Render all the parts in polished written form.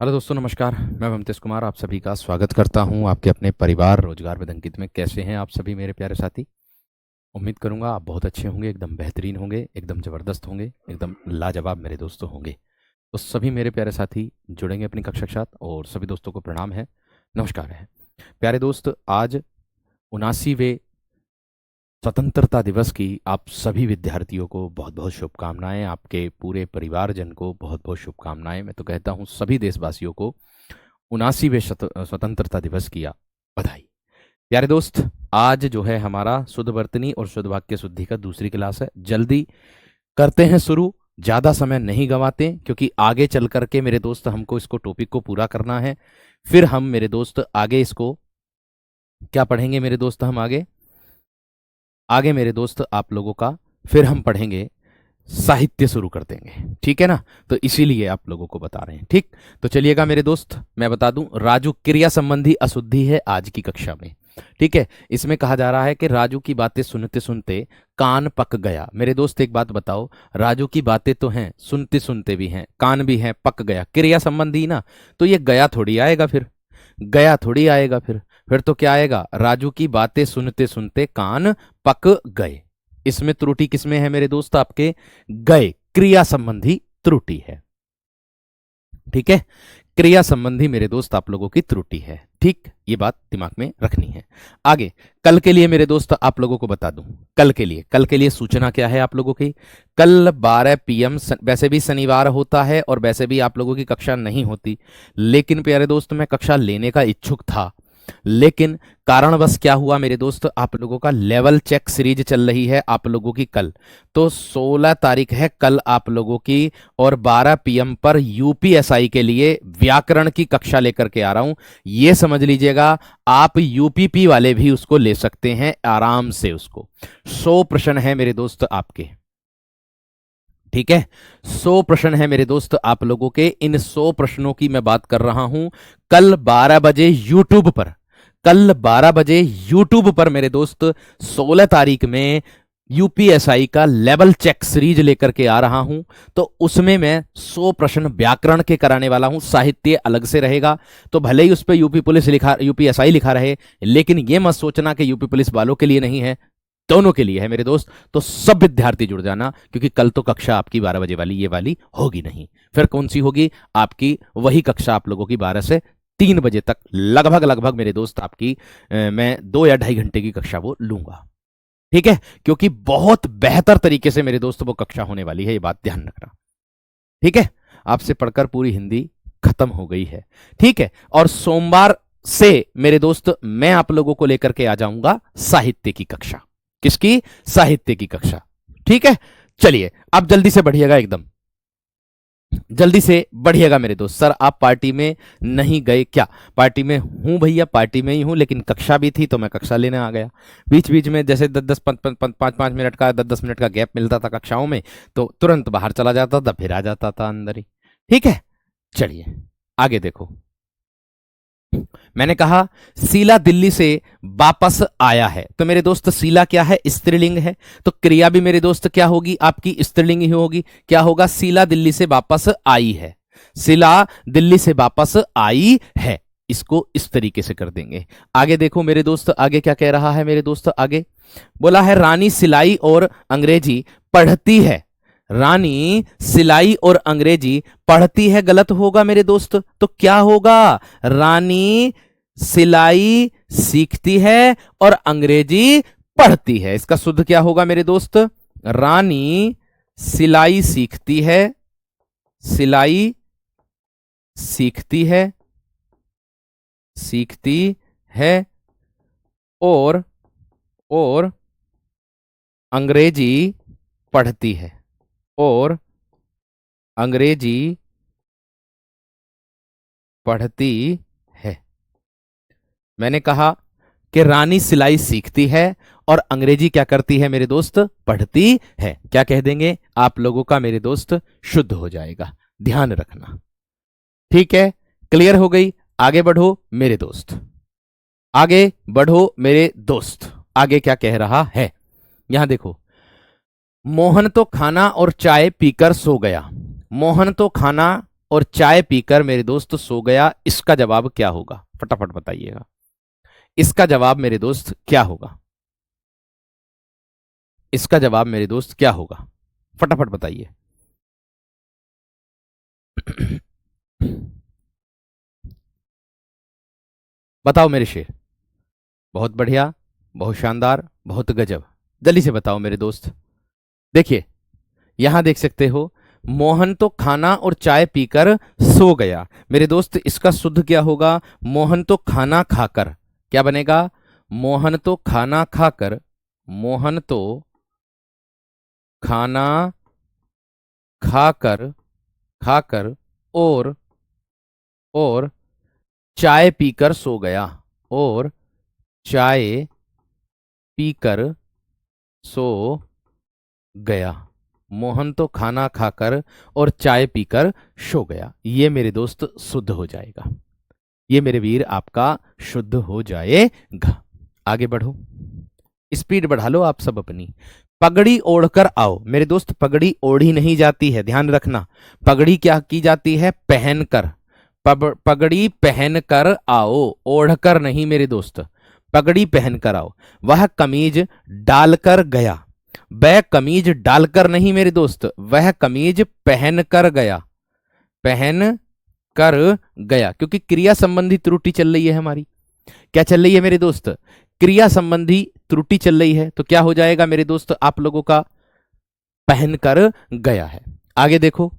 Hello दोस्तों, नमस्कार। मैं ममतेश कुमार आप सभी का स्वागत करता हूं आपके अपने परिवार रोजगार with अंकित में। कैसे हैं आप सभी मेरे प्यारे साथी? उम्मीद करूंगा आप बहुत अच्छे होंगे, एकदम बेहतरीन होंगे, एकदम ज़बरदस्त होंगे, एकदम लाजवाब मेरे दोस्तों होंगे। तो सभी मेरे प्यारे साथी जुड़ेंगे अपनी कक्षा के साथ और सभी दोस्तों को प्रणाम है, नमस्कार है। प्यारे दोस्त, आज 79वें स्वतंत्रता दिवस की आप सभी विद्यार्थियों को बहुत बहुत शुभकामनाएं। आपके पूरे परिवारजन को बहुत बहुत शुभकामनाएं। मैं तो कहता हूं सभी देशवासियों को 79वें स्वतंत्रता दिवस की बधाई। प्यारे दोस्त, आज जो है हमारा शुद्ध वर्तनी और शुद्ध वाक्य शुद्धि का दूसरी क्लास है। जल्दी करते हैं शुरू, ज़्यादा समय नहीं गंवाते, क्योंकि आगे चल करके मेरे दोस्त हमको इसको टॉपिक को पूरा करना है। फिर हम मेरे दोस्त आगे इसको क्या पढ़ेंगे मेरे दोस्त, हम आगे आगे मेरे दोस्त आप लोगों का फिर हम पढ़ेंगे साहित्य शुरू कर देंगे, ठीक है ना। तो इसीलिए आप लोगों को बता रहे हैं, ठीक। तो चलिएगा मेरे दोस्त, मैं बता दूं, राजू क्रिया संबंधी अशुद्धि है आज की कक्षा में, ठीक है। इसमें कहा जा रहा है कि राजू की बातें सुनते सुनते कान पक गया। मेरे दोस्त एक बात बताओ, राजू की बातें तो हैं, सुनते सुनते भी हैं, कान भी हैं, पक गया, क्रिया संबंधी ना, तो ये गया थोड़ी आएगा, फिर गया थोड़ी आएगा, फिर तो क्या आएगा, राजू की बातें सुनते सुनते कान पक गए। इसमें त्रुटि किसमें है मेरे दोस्त, आपके गए क्रिया संबंधी त्रुटि है, ठीक है। क्रिया संबंधी मेरे दोस्त आप लोगों की त्रुटि है, ठीक। ये बात दिमाग में रखनी है। आगे कल के लिए मेरे दोस्त आप लोगों को बता दूं, कल के लिए सूचना क्या है आप लोगों की। कल 12 PM वैसे भी शनिवार होता है और वैसे भी आप लोगों की कक्षा नहीं होती, लेकिन प्यारे दोस्त मैं कक्षा लेने का इच्छुक था, लेकिन कारणवश क्या हुआ मेरे दोस्त, आप लोगों का लेवल चेक सीरीज चल रही है आप लोगों की कल, तो 16 तारीख है कल आप लोगों की, और 12 PM पर यूपीएसआई के लिए व्याकरण की कक्षा लेकर के आ रहा हूं। ये समझ लीजिएगा, आप यूपीपी वाले भी उसको ले सकते हैं आराम से। उसको 100 प्रश्न है मेरे दोस्त आपके, ठीक है। 100 प्रश्न है मेरे दोस्त आप लोगों के। इन 100 प्रश्नों की मैं बात कर रहा हूं कल 12 बजे यूट्यूब पर, कल 12 बजे यूट्यूब पर मेरे दोस्त 16 तारीख में यूपीएसआई का लेवल चेक सीरीज लेकर के आ रहा हूं। तो उसमें मैं 100 प्रश्न व्याकरण के कराने वाला हूं, साहित्य अलग से रहेगा। तो भले ही उस पर यूपीएसआई लिखा रहे, लेकिन यह मत सोचना कि यूपी पुलिस वालों के लिए नहीं है, दोनों के लिए है मेरे दोस्त। तो सब विद्यार्थी जुड़ जाना, क्योंकि कल तो कक्षा आपकी 12 बजे वाली ये वाली होगी नहीं। फिर कौन सी होगी आपकी, वही कक्षा आप लोगों की 12 से 3 बजे तक लगभग लगभग मेरे दोस्त आपकी मैं 2 या 2.5 घंटे की कक्षा वो लूंगा, ठीक है। क्योंकि बहुत बेहतर तरीके से मेरे दोस्त वो कक्षा होने वाली है, ये बात ध्यान रखना, ठीक है। आपसे पढ़कर पूरी हिंदी खत्म हो गई है, ठीक है। और सोमवार से मेरे दोस्त मैं आप लोगों को लेकर के आ जाऊंगा साहित्य की कक्षा। किसकी? साहित्य की कक्षा, ठीक है। चलिए अब जल्दी से बढ़िएगा, एकदम जल्दी से बढ़िएगा मेरे दोस्त। सर आप पार्टी में नहीं गए क्या? पार्टी में हूं भैया, पार्टी में ही हूं, लेकिन कक्षा भी थी तो मैं कक्षा लेने आ गया। बीच बीच में जैसे 10-10 5-5 मिनट का 10-10 मिनट का गैप मिलता था कक्षाओं में, तो तुरंत बाहर चला जाता था, फिर आ जाता था अंदर ही, ठीक है। चलिए आगे देखो, मैंने कहा शीला दिल्ली से वापस आया है, तो मेरे दोस्त शीला क्या है? स्त्रीलिंग है, तो क्रिया भी मेरे दोस्त क्या होगी आपकी? स्त्रीलिंग ही होगी। क्या होगा? शीला दिल्ली से वापस आई है, शीला दिल्ली से वापस आई है। इसको इस तरीके से कर देंगे। आगे देखो मेरे दोस्त, आगे क्या कह रहा है मेरे दोस्त, आगे बोला है रानी सिलाई और अंग्रेजी पढ़ती है, रानी सिलाई और अंग्रेजी पढ़ती है, गलत होगा मेरे दोस्त। तो क्या होगा? रानी सिलाई सीखती है और अंग्रेजी पढ़ती है। इसका शुद्ध क्या होगा मेरे दोस्त? रानी सिलाई सीखती है, सिलाई सीखती है, सीखती है और अंग्रेजी पढ़ती है, और अंग्रेजी पढ़ती है। मैंने कहा कि रानी सिलाई सीखती है और अंग्रेजी क्या करती है मेरे दोस्त? पढ़ती है। क्या कह देंगे आप लोगों का मेरे दोस्त? शुद्ध हो जाएगा, ध्यान रखना, ठीक है। क्लियर हो गई? आगे बढ़ो मेरे दोस्त, आगे बढ़ो मेरे दोस्त। आगे क्या कह रहा है यहां देखो, मोहन तो खाना और चाय पीकर सो गया। मोहन तो खाना और चाय पीकर मेरे दोस्त सो गया, इसका जवाब क्या होगा? फटाफट बताइएगा, इसका जवाब मेरे दोस्त क्या होगा? इसका जवाब मेरे दोस्त क्या होगा? फटाफट बताइए। बताओ मेरे शेर। बहुत बढ़िया, बहुत शानदार, बहुत गजब। जल्दी से बताओ मेरे दोस्त। देखिए, यहां देख सकते हो, मोहन तो खाना और चाय पीकर सो गया। मेरे दोस्त इसका शुद्ध क्या होगा? मोहन तो खाना खाकर, क्या बनेगा? मोहन तो खाना खाकर, मोहन तो खाना खाकर, खाकर और चाय पीकर सो गया, और चाय पीकर सो गया। मोहन तो खाना खाकर और चाय पीकर सो गया। ये मेरे दोस्त शुद्ध हो जाएगा। ये मेरे वीर आपका शुद्ध हो जाएगा। आगे बढ़ो, स्पीड बढ़ा लो आप सब अपनी। पगड़ी ओढ़कर आओ। मेरे दोस्त पगड़ी ओढ़ी नहीं जाती है, ध्यान रखना। पगड़ी क्या की जाती है? पहनकर। पगड़ी पहनकर आओ, ओढ़कर नहीं मेरे दोस्त, पगड़ी पहनकर आओ। वह कमीज डालकर गया। वह कमीज डालकर नहीं मेरे दोस्त, वह कमीज पहनकर गया। पहन कर गया, क्योंकि क्रिया संबंधी त्रुटि चल रही है हमारी। क्या चल रही है मेरे दोस्त? क्रिया संबंधी त्रुटि चल रही है, तो क्या हो जाएगा मेरे दोस्त आप लोगों का? पहनकर गया है। आगे देखो,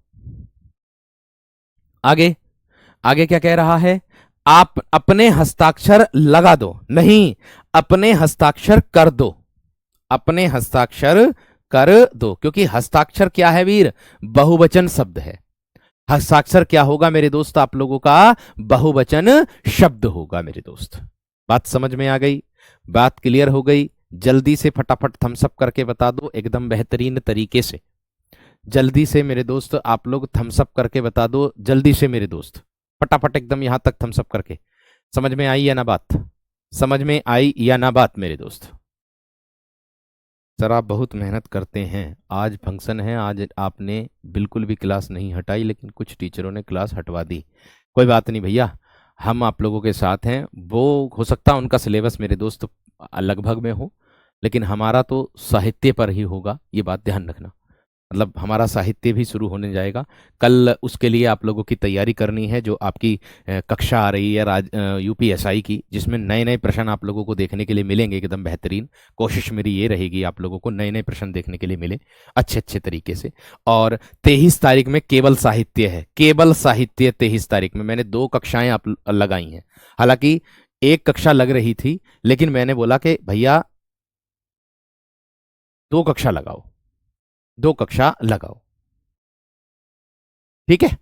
आगे आगे क्या कह रहा है? आप अपने हस्ताक्षर लगा दो, नहीं, अपने हस्ताक्षर कर दो। अपने हस्ताक्षर कर दो, क्योंकि हस्ताक्षर क्या है वीर? बहुवचन शब्द है। हस्ताक्षर क्या होगा मेरे दोस्त आप लोगों का? बहुवचन शब्द होगा मेरे दोस्त। बात समझ में आ गई? बात क्लियर हो गई? जल्दी से फटाफट थम्स अप करके बता दो, एकदम बेहतरीन तरीके से। जल्दी से मेरे दोस्त आप लोग थम्स अप करके बता दो, जल्दी से मेरे दोस्त, फटाफट एकदम यहां तक थम्स अप करके। समझ में आई या ना बात? समझ में आई या ना बात मेरे दोस्त? सर आप बहुत मेहनत करते हैं। आज फंक्शन है, आज आपने बिल्कुल भी क्लास नहीं हटाई, लेकिन कुछ टीचरों ने क्लास हटवा दी। कोई बात नहीं भैया, हम आप लोगों के साथ हैं। वो हो सकता है उनका सिलेबस मेरे दोस्त लगभग में हो, लेकिन हमारा तो साहित्य पर ही होगा, ये बात ध्यान रखना। मतलब हमारा साहित्य भी शुरू होने जाएगा कल। उसके लिए आप लोगों की तैयारी करनी है। जो आपकी कक्षा आ रही है यूपीएसआई की, जिसमें नए नए प्रश्न आप लोगों को देखने के लिए मिलेंगे एकदम बेहतरीन। कोशिश मेरी ये रहेगी आप लोगों को नए नए प्रश्न देखने के लिए मिले अच्छे अच्छे तरीके से। और 23 तारीख में केवल साहित्य है, केवल साहित्य 23 तारीख में। मैंने 2 कक्षाएं आप लगाई हैं, हालांकि एक कक्षा लग रही थी, लेकिन मैंने बोला कि भैया 2 कक्षा लगाओ, 2 कक्षा लगाओ, ठीक है।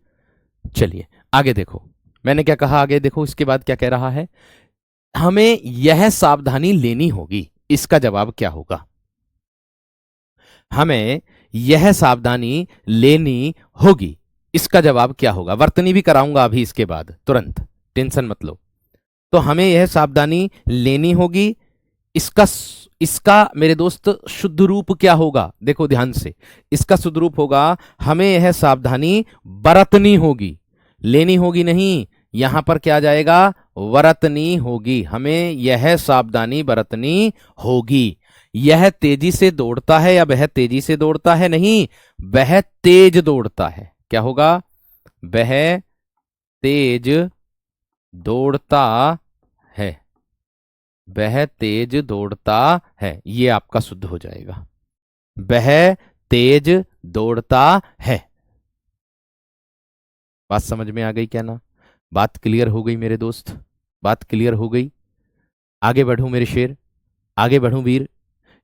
चलिए आगे देखो, मैंने क्या कहा? आगे देखो, इसके बाद क्या कह रहा है? हमें यह सावधानी लेनी होगी, इसका जवाब क्या होगा? हमें यह सावधानी लेनी होगी, इसका जवाब क्या होगा? वर्तनी भी कराऊंगा अभी इसके बाद, तुरंत, टेंशन मत लो। तो हमें यह सावधानी लेनी होगी, इसका इसका मेरे दोस्त शुद्ध रूप क्या होगा? देखो ध्यान से, इसका शुद्ध रूप होगा, हमें यह सावधानी बरतनी होगी। लेनी होगी नहीं, यहां पर क्या आ जाएगा? बरतनी होगी। हमें यह सावधानी बरतनी होगी। यह तेजी से दौड़ता है या वह तेजी से दौड़ता है? नहीं, वह तेज दौड़ता है। क्या होगा? वह तेज दौड़ता है, वह तेज दौड़ता है, ये आपका शुद्ध हो जाएगा। वह तेज दौड़ता है। बात समझ में आ गई क्या ना? बात क्लियर हो गई मेरे दोस्त? बात क्लियर हो गई? आगे बढ़ूं मेरे शेर, आगे बढ़ूं वीर।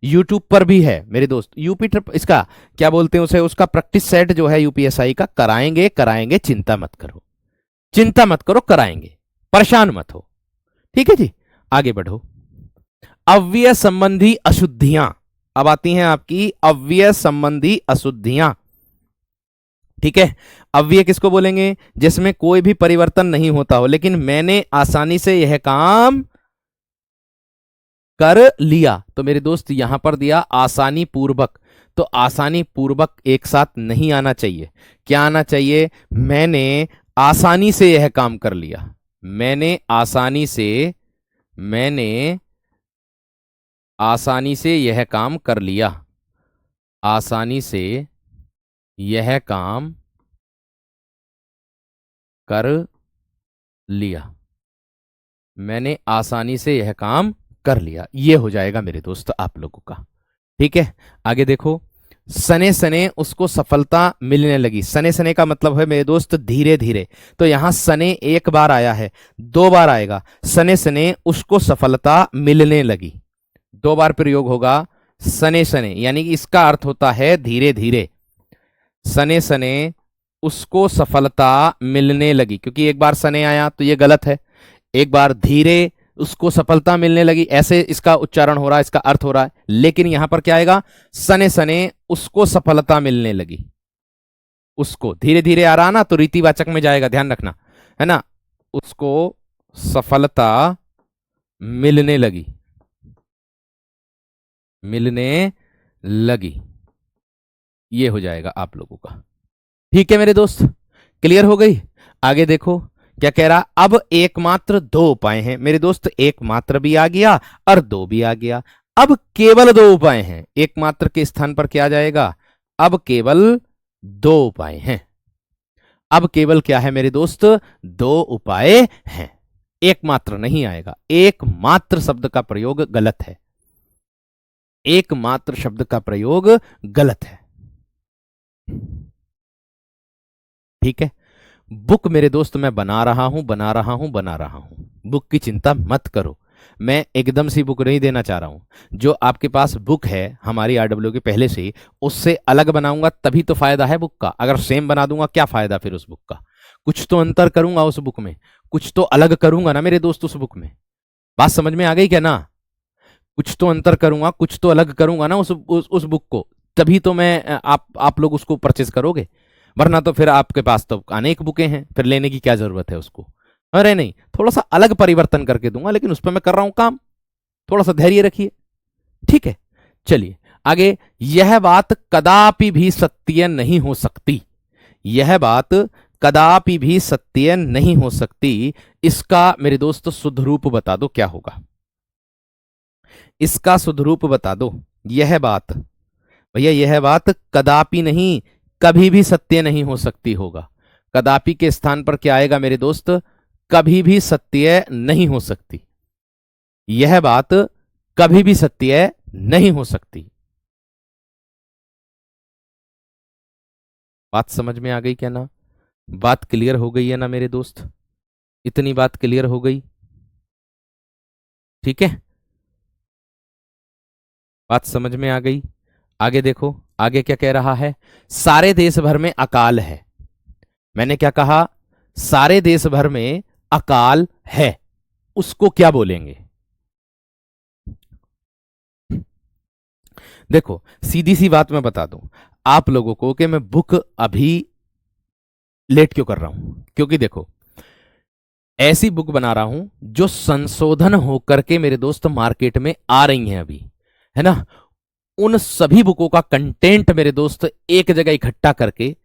यूट्यूब पर भी है मेरे दोस्त, यूपी ट्रिप, इसका क्या बोलते हैं उसे, उसका प्रैक्टिस सेट जो है यूपीएसआई का, कराएंगे कराएंगे, चिंता मत करो, चिंता मत करो, कराएंगे, परेशान मत हो, ठीक है जी। आगे बढ़ो। अव्यय संबंधी अशुद्धियां, अब आती हैं आपकी अव्यय संबंधी अशुद्धियां, ठीक है। अव्यय किसको बोलेंगे? जिसमें कोई भी परिवर्तन नहीं होता हो, लेकिन मैंने आसानी से यह काम कर लिया, तो मेरे दोस्त यहां पर दिया आसानी पूर्वक। तो आसानी पूर्वक एक साथ नहीं आना चाहिए। क्या आना चाहिए? मैंने आसानी से यह काम कर लिया। मैंने आसानी से यह काम कर लिया। आसानी से यह काम कर लिया। मैंने आसानी से यह काम कर लिया, ये हो जाएगा मेरे दोस्त आप लोगों का। ठीक है, आगे देखो। सने सने उसको सफलता मिलने लगी। सने सने का मतलब है मेरे दोस्त धीरे धीरे। तो यहां सने एक बार आया है, दो बार आएगा। सने सने उसको सफलता मिलने लगी, दो बार प्रयोग होगा। सने सने यानी कि इसका अर्थ होता है धीरे धीरे। सने सने उसको सफलता मिलने लगी, क्योंकि एक बार सने आया तो ये गलत है। एक बार धीरे उसको सफलता मिलने लगी, ऐसे इसका उच्चारण हो रहा है, इसका अर्थ हो रहा है। लेकिन यहां पर क्या आएगा? सने सने उसको सफलता मिलने लगी। उसको धीरे धीरे आ रहा ना, तो रीतिवाचक में जाएगा, ध्यान रखना, है ना। उसको सफलता मिलने लगी, मिलने लगी, ये हो जाएगा आप लोगों का। ठीक है मेरे दोस्त, क्लियर हो गई? आगे देखो क्या कह रहा। अब एकमात्र दो उपाय हैं मेरे दोस्त। एकमात्र भी आ गया और दो भी आ गया। अब केवल दो उपाय हैं। एकमात्र के स्थान पर क्या आ जाएगा? अब केवल दो उपाय हैं। अब केवल क्या है मेरे दोस्त? दो उपाय हैं, एकमात्र नहीं आएगा। एकमात्र शब्द का प्रयोग गलत है। एकमात्र शब्द का प्रयोग गलत है। ठीक है, बुक मेरे दोस्त मैं बना रहा हूं, बना रहा हूं, बना रहा हूं। बुक की चिंता मत करो, मैं एकदम सी बुक नहीं देना चाह रहा हूं। जो आपके पास बुक है हमारी आरडब्ल्यू के पहले से, उससे अलग बनाऊंगा तभी तो फायदा है बुक का। अगर सेम बना दूंगा क्या फायदा फिर उस बुक का? कुछ तो अंतर करूंगा उस बुक में, कुछ तो अलग करूंगा ना मेरे दोस्त उस बुक में। बात समझ में आ गई क्या ना? कुछ तो अंतर करूंगा, कुछ तो अलग करूंगा ना उस बुक को, तभी तो मैं आप लोग उसको परचेज करोगे। वरना तो फिर आपके पास तो अनेक बुकें हैं, फिर लेने की क्या जरूरत है उसको? अरे नहीं, थोड़ा सा अलग परिवर्तन करके दूंगा, लेकिन उस पर मैं कर रहा हूं काम। थोड़ा सा धैर्य रखिए, ठीक है। चलिए आगे। यह बात कदापि भी सत्य नहीं हो सकती। यह बात कदापि भी सत्य नहीं हो सकती। इसका मेरे दोस्त शुद्ध रूप बता दो क्या होगा? इसका शुद्ध रूप बता दो। यह बात, भैया यह बात कदापि नहीं, कभी भी सत्य नहीं हो सकती होगा। कदापि के स्थान पर क्या आएगा मेरे दोस्त? कभी भी सत्य नहीं हो सकती। यह बात कभी भी सत्य नहीं हो सकती। बात समझ में आ गई क्या ना? बात क्लियर हो गई है ना मेरे दोस्त? इतनी बात क्लियर हो गई? ठीक है, बात समझ में आ गई। आगे देखो, आगे क्या कह रहा है। सारे देश भर में अकाल है। मैंने क्या कहा? सारे देश भर में अकाल है, उसको क्या बोलेंगे? देखो सीधी सी बात मैं बता दूं आप लोगों को कि मैं बुक अभी लेट क्यों कर रहा हूं। क्योंकि देखो ऐसी बुक बना रहा हूं जो संशोधन होकर के मेरे दोस्त मार्केट में आ रही हैं अभी, है ना। उन सभी बुकों का कंटेंट मेरे दोस्त एक जगह इकट्ठा करके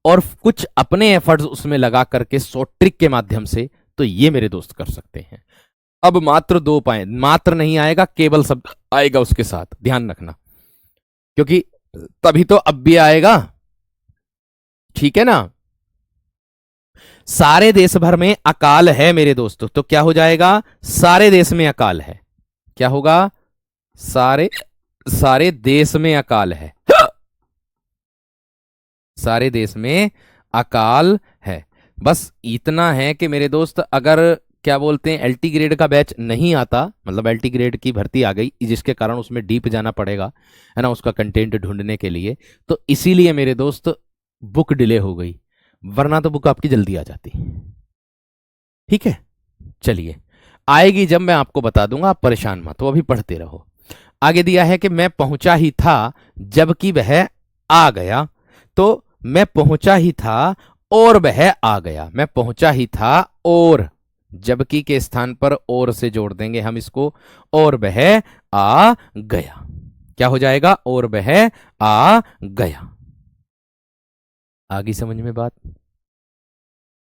और कुछ अपने एफर्ट्स उसमें लगा करके शॉर्ट ट्रिक के माध्यम से, तो ये मेरे दोस्त कर सकते हैं। अब मात्र दो उपाय, मात्र नहीं आएगा, केवल शब्द आएगा उसके साथ, ध्यान रखना, क्योंकि तभी तो अब भी आएगा। ठीक है ना। सारे देश भर में अकाल है मेरे दोस्तों, तो क्या हो जाएगा? सारे देश में अकाल है। क्या होगा? सारे देश में अकाल है। सारे देश में अकाल है। बस इतना है कि मेरे दोस्त अगर क्या बोलते हैं एलटी ग्रेड का बैच नहीं आता, मतलब एलटी ग्रेड की भर्ती आ गई जिसके कारण उसमें डीप जाना पड़ेगा, है ना, उसका कंटेंट ढूंढने के लिए, तो इसीलिए मेरे दोस्त बुक डिले हो गई, वरना तो बुक आपकी जल्दी आ जाती। ठीक है, चलिए आएगी जब मैं आपको बता दूंगा, आप परेशान मत हो, अभी पढ़ते रहो। आगे दिया है कि मैं पहुंचा ही था जबकि वह आ गया। तो मैं पहुंचा ही था और वह आ गया। मैं पहुंचा ही था और, जबकि के स्थान पर और से जोड़ देंगे हम इसको, और वह आ गया। क्या हो जाएगा? और वह आ गया। आगे समझ में बात?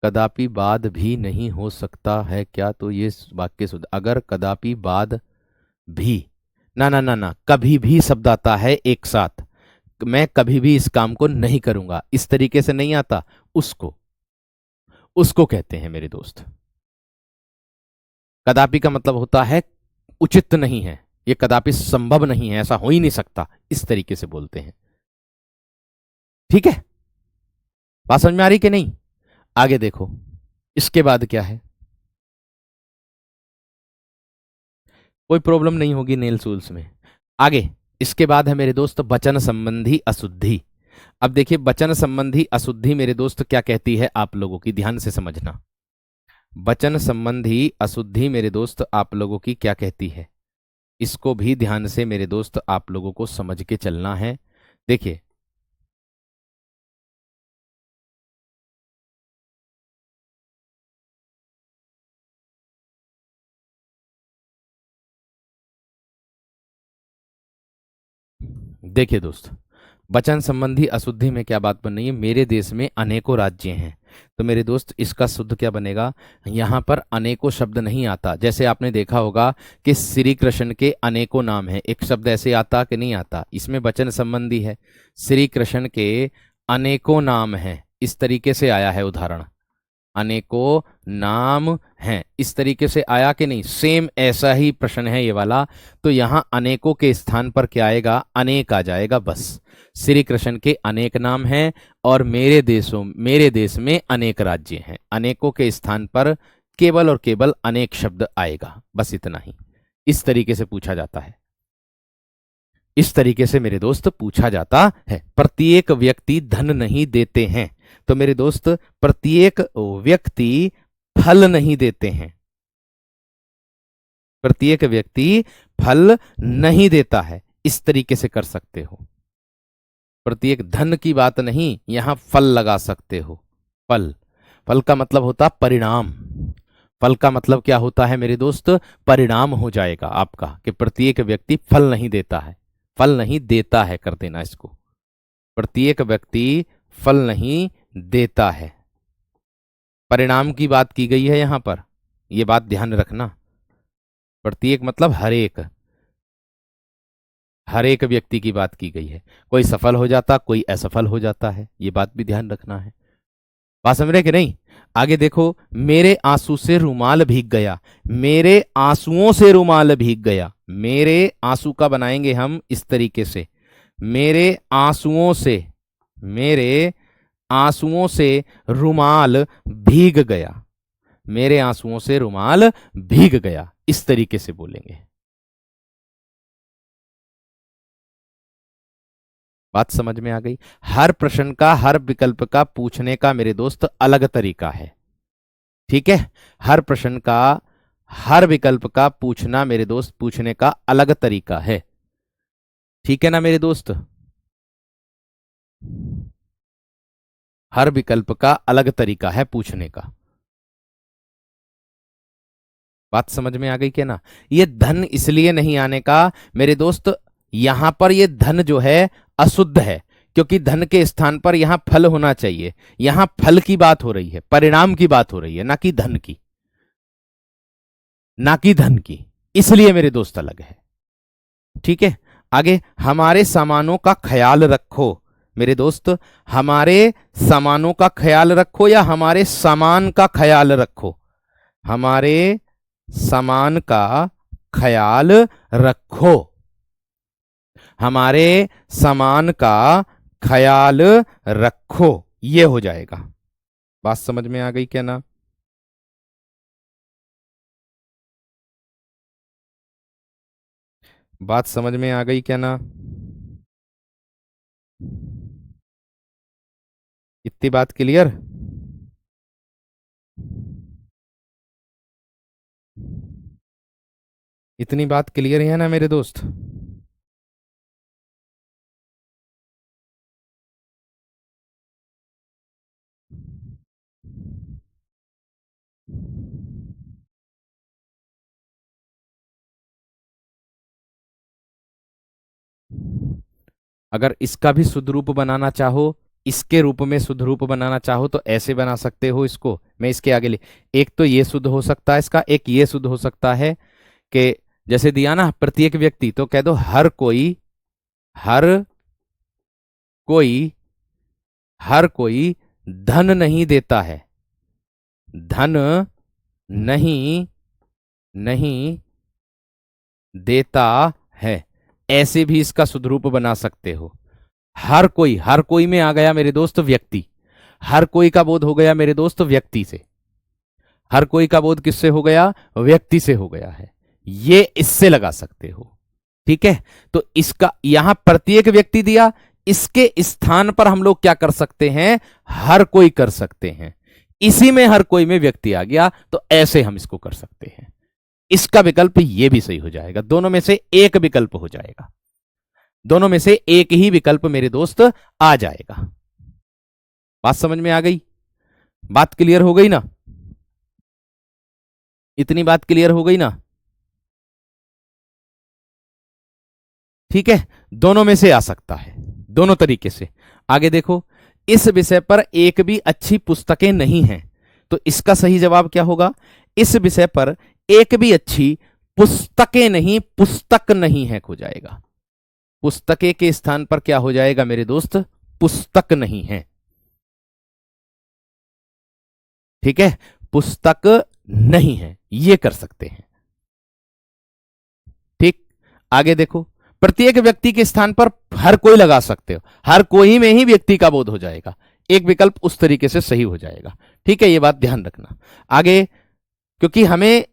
कदापि बाद भी नहीं हो सकता है क्या? तो ये वाक्य शुद्ध, अगर कदापि बाद भी, ना ना ना ना, कभी भी शब्द आता है एक साथ, मैं कभी भी इस काम को नहीं करूंगा, इस तरीके से नहीं आता, उसको उसको कहते हैं मेरे दोस्त। कदापि का मतलब होता है उचित नहीं है, ये कदापि संभव नहीं है, ऐसा हो ही नहीं सकता, इस तरीके से बोलते हैं। ठीक है, बात समझ में आ रही कि नहीं? आगे देखो, इसके बाद क्या है? कोई प्रॉब्लम नहीं होगी नेल्स वूल्स में। आगे इसके बाद है मेरे दोस्त वचन संबंधी अशुद्धि। अब देखिए, वचन संबंधी अशुद्धि मेरे दोस्त क्या कहती है आप लोगों की, ध्यान से समझना। वचन संबंधी अशुद्धि मेरे दोस्त आप लोगों की क्या कहती है, इसको भी ध्यान से मेरे दोस्त आप लोगों को समझ के चलना है। देखिए, देखिए दोस्त, वचन संबंधी अशुद्धि में क्या बात बन रही है? मेरे देश में अनेकों राज्य हैं, तो मेरे दोस्त इसका शुद्ध क्या बनेगा? यहां पर अनेकों शब्द नहीं आता। जैसे आपने देखा होगा कि श्री कृष्ण के अनेकों नाम हैं, एक शब्द ऐसे आता कि नहीं आता? इसमें वचन संबंधी है। श्री कृष्ण के अनेकों नाम हैं, इस तरीके से आया है उदाहरण, अनेकों नाम हैं, इस तरीके से आया कि नहीं? सेम ऐसा ही प्रश्न है ये वाला। तो यहां अनेकों के स्थान पर क्या आएगा? अनेक आ जाएगा बस। श्री कृष्ण के अनेक नाम हैं और मेरे देश में अनेक राज्य हैं, अनेकों के स्थान पर केवल और केवल अनेक शब्द आएगा, बस इतना ही। इस तरीके से पूछा जाता है, इस तरीके से मेरे दोस्त पूछा जाता है। प्रत्येक व्यक्ति धन नहीं देते हैं, तो मेरे दोस्त प्रत्येक व्यक्ति फल नहीं देते हैं, प्रत्येक व्यक्ति फल नहीं देता है, इस तरीके से कर सकते हो। प्रत्येक धन की बात नहीं, यहां फल लगा सकते हो। फल, फल का मतलब होता परिणाम। फल का मतलब क्या होता है मेरे दोस्त? परिणाम हो जाएगा आपका कि प्रत्येक व्यक्ति फल नहीं देता है, फल नहीं देता है, कर देना इसको। प्रत्येक व्यक्ति फल नहीं देता है, परिणाम की बात की गई है यहां पर, यह बात ध्यान रखना। प्रत्येक मतलब हर एक व्यक्ति की बात की गई है, कोई सफल हो जाता, कोई असफल हो जाता है, ये बात भी ध्यान रखना है। बात समझ रहे कि नहीं? आगे देखो, मेरे आंसू से रुमाल भीग गया, मेरे आंसुओं से रुमाल भीग गया। मेरे आंसू का बनाएंगे हम इस तरीके से, मेरे आंसुओं से, मेरे आंसुओं से रुमाल भीग गया, मेरे आंसुओं से रुमाल भीग गया, इस तरीके से बोलेंगे। बात समझ में आ गई? हर प्रश्न का, हर विकल्प का पूछने का मेरे दोस्त अलग तरीका है। ठीक है, हर प्रश्न का, हर विकल्प का पूछना मेरे दोस्त, पूछने का अलग तरीका है। ठीक है ना मेरे दोस्त? हर विकल्प का अलग तरीका है पूछने का। बात समझ में आ गई क्या ना? ये धन इसलिए नहीं आने का मेरे दोस्त, यहां पर ये धन जो है अशुद्ध है, क्योंकि धन के स्थान पर यहां फल होना चाहिए। यहां फल की बात हो रही है, परिणाम की बात हो रही है, ना कि धन की, ना कि धन की, इसलिए मेरे दोस्त अलग है। ठीक है, आगे, हमारे सामानों का ख्याल रखो। मेरे दोस्त, हमारे सामानों का ख्याल रखो या हमारे सामान का ख्याल रखो? हमारे सामान का ख्याल रखो, हमारे सामान का ख्याल रखो, ये हो जाएगा। बात समझ में आ गई क्या ना? बात समझ में आ गई क्या ना? इतनी बात क्लियर? इतनी बात क्लियर है ना मेरे दोस्त? अगर इसका भी शुद्ध रूप बनाना चाहो, इसके रूप में शुद्ध रूप बनाना चाहो तो ऐसे बना सकते हो इसको। मैं इसके आगे एक तो ये शुद्ध हो सकता है इसका, एक ये शुद्ध हो सकता है कि जैसे दिया ना प्रत्येक व्यक्ति, तो कह दो हर कोई, हर कोई, हर कोई धन नहीं देता है, धन नहीं, नहीं देता है। ऐसे भी इसका शुद्ध रूप बना सकते हो। हर कोई, हर कोई में आ गया मेरे दोस्त व्यक्ति, हर कोई का बोध हो गया मेरे दोस्त व्यक्ति से, हर कोई का बोध किससे हो गया, व्यक्ति से हो गया है। ये इससे लगा सकते हो। ठीक है, तो इसका यहां प्रत्येक व्यक्ति दिया, इसके स्थान पर हम लोग क्या कर सकते हैं, हर कोई कर सकते हैं। इसी में हर कोई में व्यक्ति आ गया, तो ऐसे हम इसको कर सकते हैं। इसका विकल्प ये भी सही हो जाएगा, दोनों में से एक विकल्प हो जाएगा, दोनों में से एक ही विकल्प मेरे दोस्त आ जाएगा। बात समझ में आ गई, बात क्लियर हो गई ना, इतनी बात क्लियर हो गई ना। ठीक है, दोनों में से आ सकता है, दोनों तरीके से। आगे देखो, इस विषय पर एक भी अच्छी पुस्तकें नहीं हैं, तो इसका सही जवाब क्या होगा, इस विषय पर एक भी अच्छी पुस्तकें नहीं, पुस्तक नहीं है हो जाएगा। पुस्तकें के स्थान पर क्या हो जाएगा मेरे दोस्त, पुस्तक नहीं है। ठीक है, पुस्तक नहीं है, ये कर सकते हैं। ठीक, आगे देखो, प्रत्येक व्यक्ति के स्थान पर हर कोई लगा सकते हो, हर कोई में ही व्यक्ति का बोध हो जाएगा, एक विकल्प उस तरीके से सही हो जाएगा। ठीक है, ये बात ध्यान रखना। आगे, क्योंकि हमें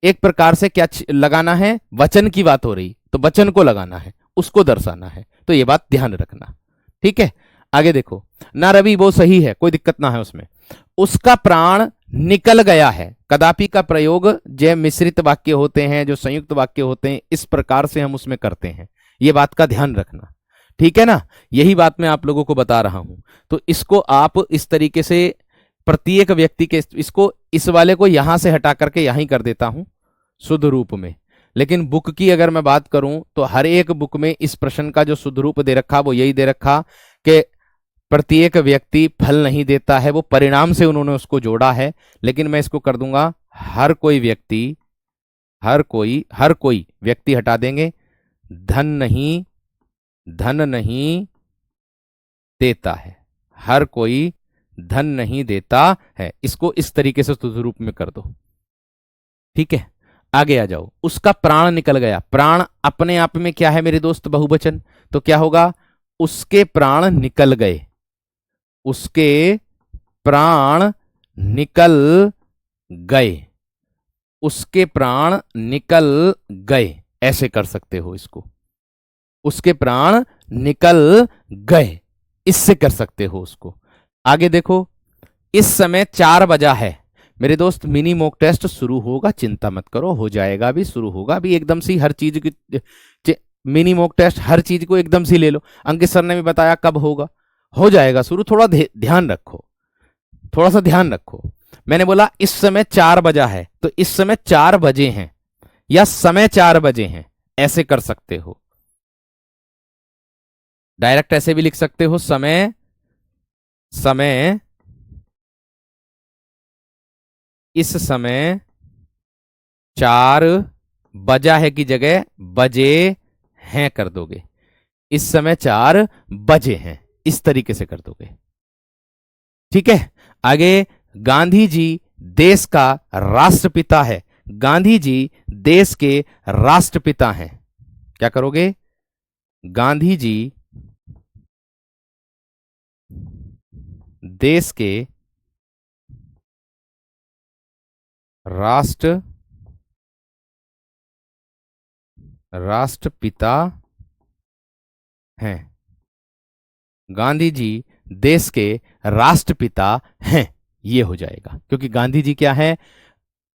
एक प्रकार से क्या लगाना है, वचन की बात हो रही, तो वचन को लगाना है, उसको दर्शाना है, तो ये बात ध्यान रखना। ठीक है, आगे देखो, ना रवि वो सही है, कोई दिक्कत ना है उसमें। उसका प्राण निकल गया है, कदापि का प्रयोग जो मिश्रित वाक्य होते हैं, जो संयुक्त वाक्य होते हैं, इस प्रकार से हम उसमें करते हैं, ये बात का ध्यान रखना। ठीक है ना, यही बात मैं आप लोगों को बता रहा हूं। तो इसको आप इस तरीके से प्रत्येक व्यक्ति के, इसको इस वाले को यहां से हटा करके यहीं कर देता हूं शुद्ध रूप में। लेकिन बुक की अगर मैं बात करूं तो हर एक बुक में इस प्रश्न का जो शुद्ध रूप दे रखा वो यही दे रखा कि प्रत्येक व्यक्ति फल नहीं देता है, वो परिणाम से उन्होंने उसको जोड़ा है। लेकिन मैं इसको कर दूंगा हर कोई व्यक्ति, हर कोई, हर कोई व्यक्ति हटा देंगे, धन नहीं, धन नहीं देता है, हर कोई धन नहीं देता है, इसको इस तरीके से शुद्ध रूप में कर दो। ठीक है, आगे आ जाओ, उसका प्राण निकल गया, प्राण अपने आप में क्या है मेरे दोस्त, बहुवचन, तो क्या होगा, उसके प्राण निकल गए, उसके प्राण निकल गए, उसके प्राण निकल गए, ऐसे कर सकते हो इसको, उसके प्राण निकल गए, इससे कर सकते हो उसको। आगे देखो, इस समय 4 बजा है मेरे दोस्त, मिनी मॉक टेस्ट शुरू होगा, चिंता मत करो, हो जाएगा भी, शुरू होगा भी एकदम से, हर चीज की मिनी मॉक टेस्ट, हर चीज को एकदम से ले लो। अंकित सर ने भी बताया कब होगा, हो जाएगा शुरू, थोड़ा ध्यान रखो, थोड़ा सा ध्यान रखो। मैंने बोला इस समय 4 बजा है, तो इस समय 4 बजे हैं या समय 4 बजे हैं, ऐसे कर सकते हो। डायरेक्ट ऐसे भी लिख सकते हो, समय, समय, इस समय 4 बजा है की जगह बजे हैं कर दोगे, इस समय 4 बजे हैं, इस तरीके से कर दोगे। ठीक है, आगे, गांधी जी देश का राष्ट्रपिता है, गांधी जी देश के राष्ट्रपिता हैं, क्या करोगे, गांधी जी देश के राष्ट्रपिता हैं, गांधी जी देश के राष्ट्रपिता हैं, ये हो जाएगा। क्योंकि गांधी जी क्या है,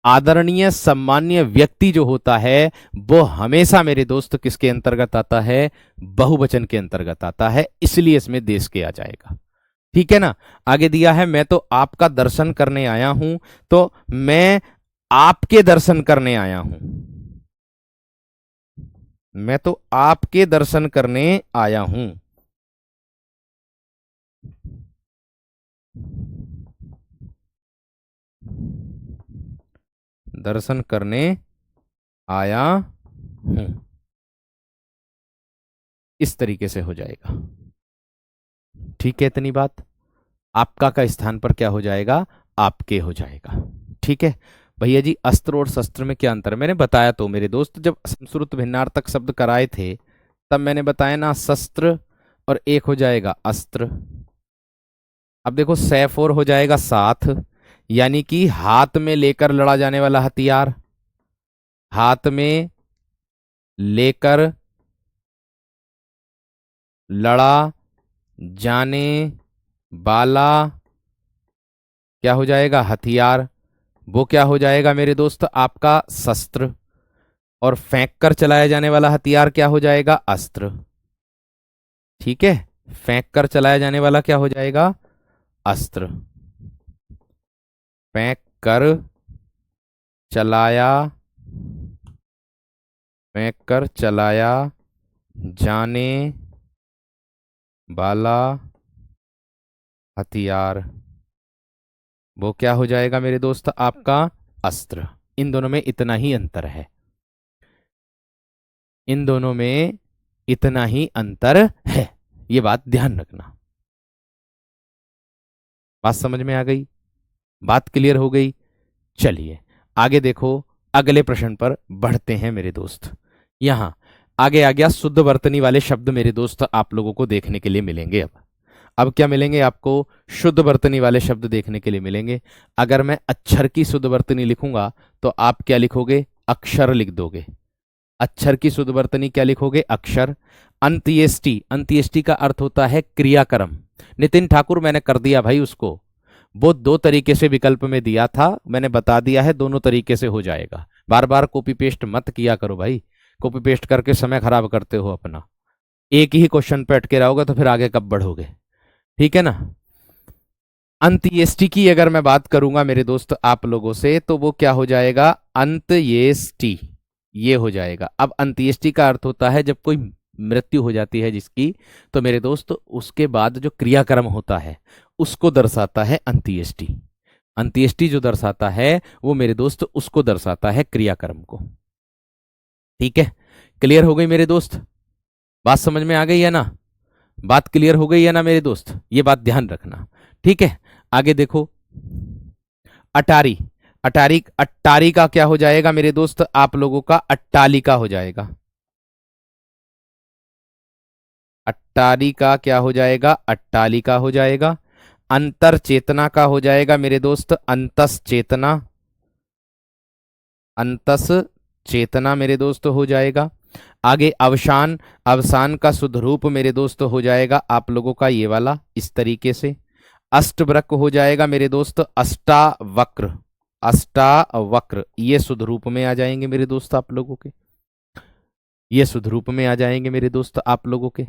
आदरणीय सम्मान्य व्यक्ति जो होता है वो हमेशा मेरे दोस्त किसके अंतर्गत आता है, बहुवचन के अंतर्गत आता है, इसलिए इसमें देश के आ जाएगा। ठीक है ना, आगे दिया है, मैं तो आपका दर्शन करने आया हूं, तो मैं आपके दर्शन करने आया हूं, मैं तो आपके दर्शन करने आया हूं। दर्शन करने आया हूं, इस तरीके से हो जाएगा। ठीक है, इतनी बात। आपका का स्थान पर क्या हो जाएगा, आपके हो जाएगा। ठीक है भैया जी, अस्त्र और शस्त्र में क्या अंतर है? मैंने बताया तो मेरे दोस्त, जब संस्कृत भिन्नार्थक शब्द कराए थे तब मैंने बताया ना, शस्त्र और एक हो जाएगा अस्त्र। अब देखो, सैफ और हो जाएगा साथ, यानी कि हाथ में लेकर लड़ा जाने वाला हथियार। हाथ में लेकर लड़ा जाने वाला क्या हो जाएगा, हथियार। वो क्या हो जाएगा मेरे दोस्त, आपका शस्त्र। और फेंक कर चलाया जाने वाला हथियार क्या हो जाएगा, अस्त्र। ठीक है, फेंक कर चलाया जाने वाला क्या हो जाएगा, अस्त्र। फेंक कर चलाया, फेंक कर चलाया जाने वाला हथियार, वो क्या हो जाएगा मेरे दोस्त, आपका अस्त्र। इन दोनों में इतना ही अंतर है, इन दोनों में इतना ही अंतर है, ये बात ध्यान रखना। बात समझ में आ गई, बात क्लियर हो गई। चलिए आगे देखो, अगले प्रश्न पर बढ़ते हैं मेरे दोस्त। यहां आगे आ गया, शुद्ध वर्तनी वाले शब्द मेरे दोस्त आप लोगों को देखने के लिए मिलेंगे। अब क्या मिलेंगे आपको, शुद्ध वर्तनी वाले शब्द देखने के लिए मिलेंगे। अगर मैं अक्षर की शुद्ध वर्तनी लिखूंगा तो आप क्या लिखोगे, अक्षर लिख दोगे। अक्षर की शुद्ध वर्तनी क्या लिखोगे, अक्षर। अंत्येष्टि, अंत्येष्टि का अर्थ होता है क्रियाक्रम। नितिन ठाकुर मैंने कर दिया भाई उसको, वो दो तरीके से विकल्प में दिया था, मैंने बता दिया है, दोनों तरीके से हो जाएगा। बार बार कॉपी पेस्ट मत किया करो भाई, कॉपी पेस्ट करके समय खराब करते हो अपना। एक ही क्वेश्चन पे अटके रहोगे तो फिर आगे कब बढ़ोगे, ठीक है ना। अंत्येष्टि की अगर मैं बात करूंगा मेरे दोस्त आप लोगों से, तो वो क्या हो जाएगा, अंत्येष्टि, ये हो जाएगा। अब अंत्येष्टि का अर्थ होता है जब कोई मृत्यु हो जाती है जिसकी, तो मेरे दोस्त उसके बाद जो क्रियाक्रम होता है उसको दर्शाता है अंत्येष्टि। अंत्येष्टि जो दर्शाता है वो मेरे दोस्त उसको दर्शाता है क्रियाक्रम को। ठीक है, क्लियर हो गई मेरे दोस्त, बात समझ में आ गई है ना, बात क्लियर हो गई है ना मेरे दोस्त, ये बात ध्यान रखना। ठीक है, आगे देखो, अटारी। अटारी, अट्टारी का क्या हो जाएगा मेरे दोस्त, आप लोगों का अट्टालिका हो जाएगा। अट्टारी का क्या हो जाएगा, अट्टालिका हो जाएगा। अंतर चेतना का हो जाएगा मेरे दोस्त अंतस चेतना, अंतस चेतना मेरे दोस्त हो जाएगा। आगे अवसान, अवसान का शुद्ध रूप मेरे दोस्त हो जाएगा आप लोगों का ये वाला, इस तरीके से। अष्टवक्र हो जाएगा मेरे दोस्त अष्टावक्र, अष्टावक्र, ये शुद्ध रूप में आ जाएंगे मेरे दोस्त आप लोगों के, ये शुद्ध रूप में आ जाएंगे मेरे दोस्त आप लोगों के।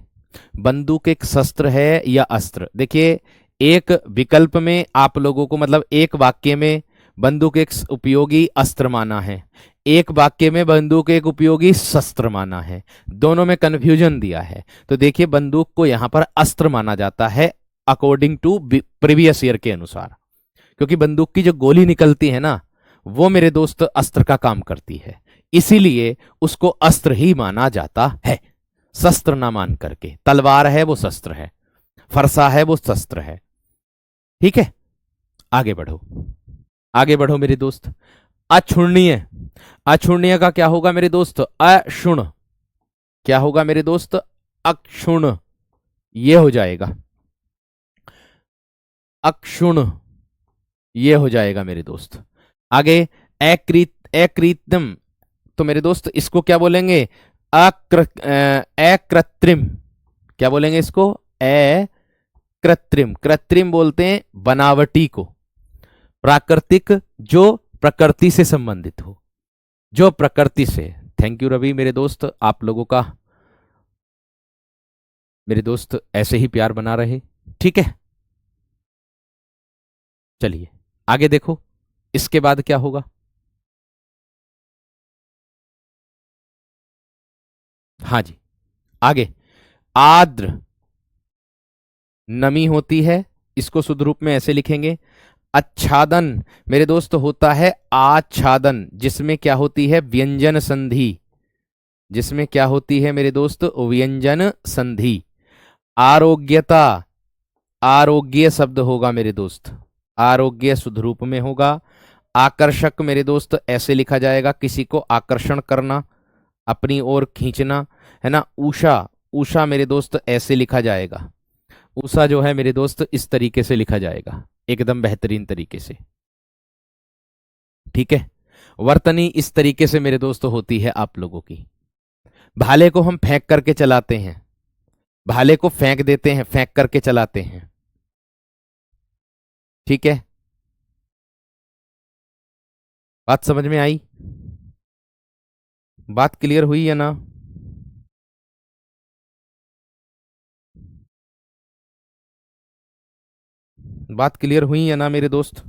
बंदूक एक शस्त्र है या अस्त्र, देखिए एक विकल्प में आप लोगों को, मतलब एक वाक्य में बंदूक एक उपयोगी अस्त्र माना है, एक वाक्य में बंदूक एक उपयोगी शस्त्र माना है, दोनों में कंफ्यूजन दिया है। तो देखिए बंदूक को यहां पर अस्त्र माना जाता है अकॉर्डिंग टू प्रीवियस ईयर के अनुसार, क्योंकि बंदूक की जो गोली निकलती है ना, वो मेरे दोस्त अस्त्र का काम करती है, इसीलिए उसको अस्त्र ही माना जाता है, शस्त्र ना मान करके। तलवार है वो शस्त्र है, फरसा है वो शस्त्र है। ठीक है, आगे बढ़ो, आगे बढ़ो मेरे दोस्त। अक्षुण्णीय, अक्षुण्णीय का क्या होगा मेरे दोस्त, अक्षुण, क्या होगा मेरे दोस्त, अक्षुण, ये हो जाएगा, अक्षुण, ये हो जाएगा मेरे दोस्त। आगे अकृत्रिम, तो मेरे दोस्त इसको क्या बोलेंगे, अकृत्रिम, क्या बोलेंगे इसको, अकृत्रिम, कृत्रिम बोलते हैं बनावटी को, प्राकृतिक जो प्रकृति से संबंधित हो, जो प्रकृति से। थैंक यू रवि मेरे दोस्त, आप लोगों का मेरे दोस्त ऐसे ही प्यार बना रहे। ठीक है, चलिए आगे देखो, इसके बाद क्या होगा। हाँ जी, आगे आर्द्र नमी होती है, इसको शुद्ध रूप में ऐसे लिखेंगे। आच्छादन मेरे दोस्त होता है आच्छादन, जिसमें क्या होती है व्यंजन संधि, जिसमें क्या होती है मेरे दोस्त व्यंजन संधि। आरोग्यता, आरोग्य शब्द होगा मेरे दोस्त, आरोग्य शुद्ध रूप में होगा। आकर्षक मेरे दोस्त ऐसे लिखा जाएगा, किसी को आकर्षण करना, अपनी ओर खींचना, है ना। ऊषा, ऊषा मेरे दोस्त ऐसे लिखा जाएगा, ऊषा जो है मेरे दोस्त इस तरीके से लिखा जाएगा, एकदम बेहतरीन तरीके से, ठीक है। वर्तनी इस तरीके से मेरे दोस्त होती है आप लोगों की। भाले को हम फेंक करके चलाते हैं, भाले को फेंक देते हैं, फेंक करके चलाते हैं, ठीक है। बात समझ में आई? बात क्लियर हुई है ना? बात क्लियर हुई है ना मेरे दोस्त?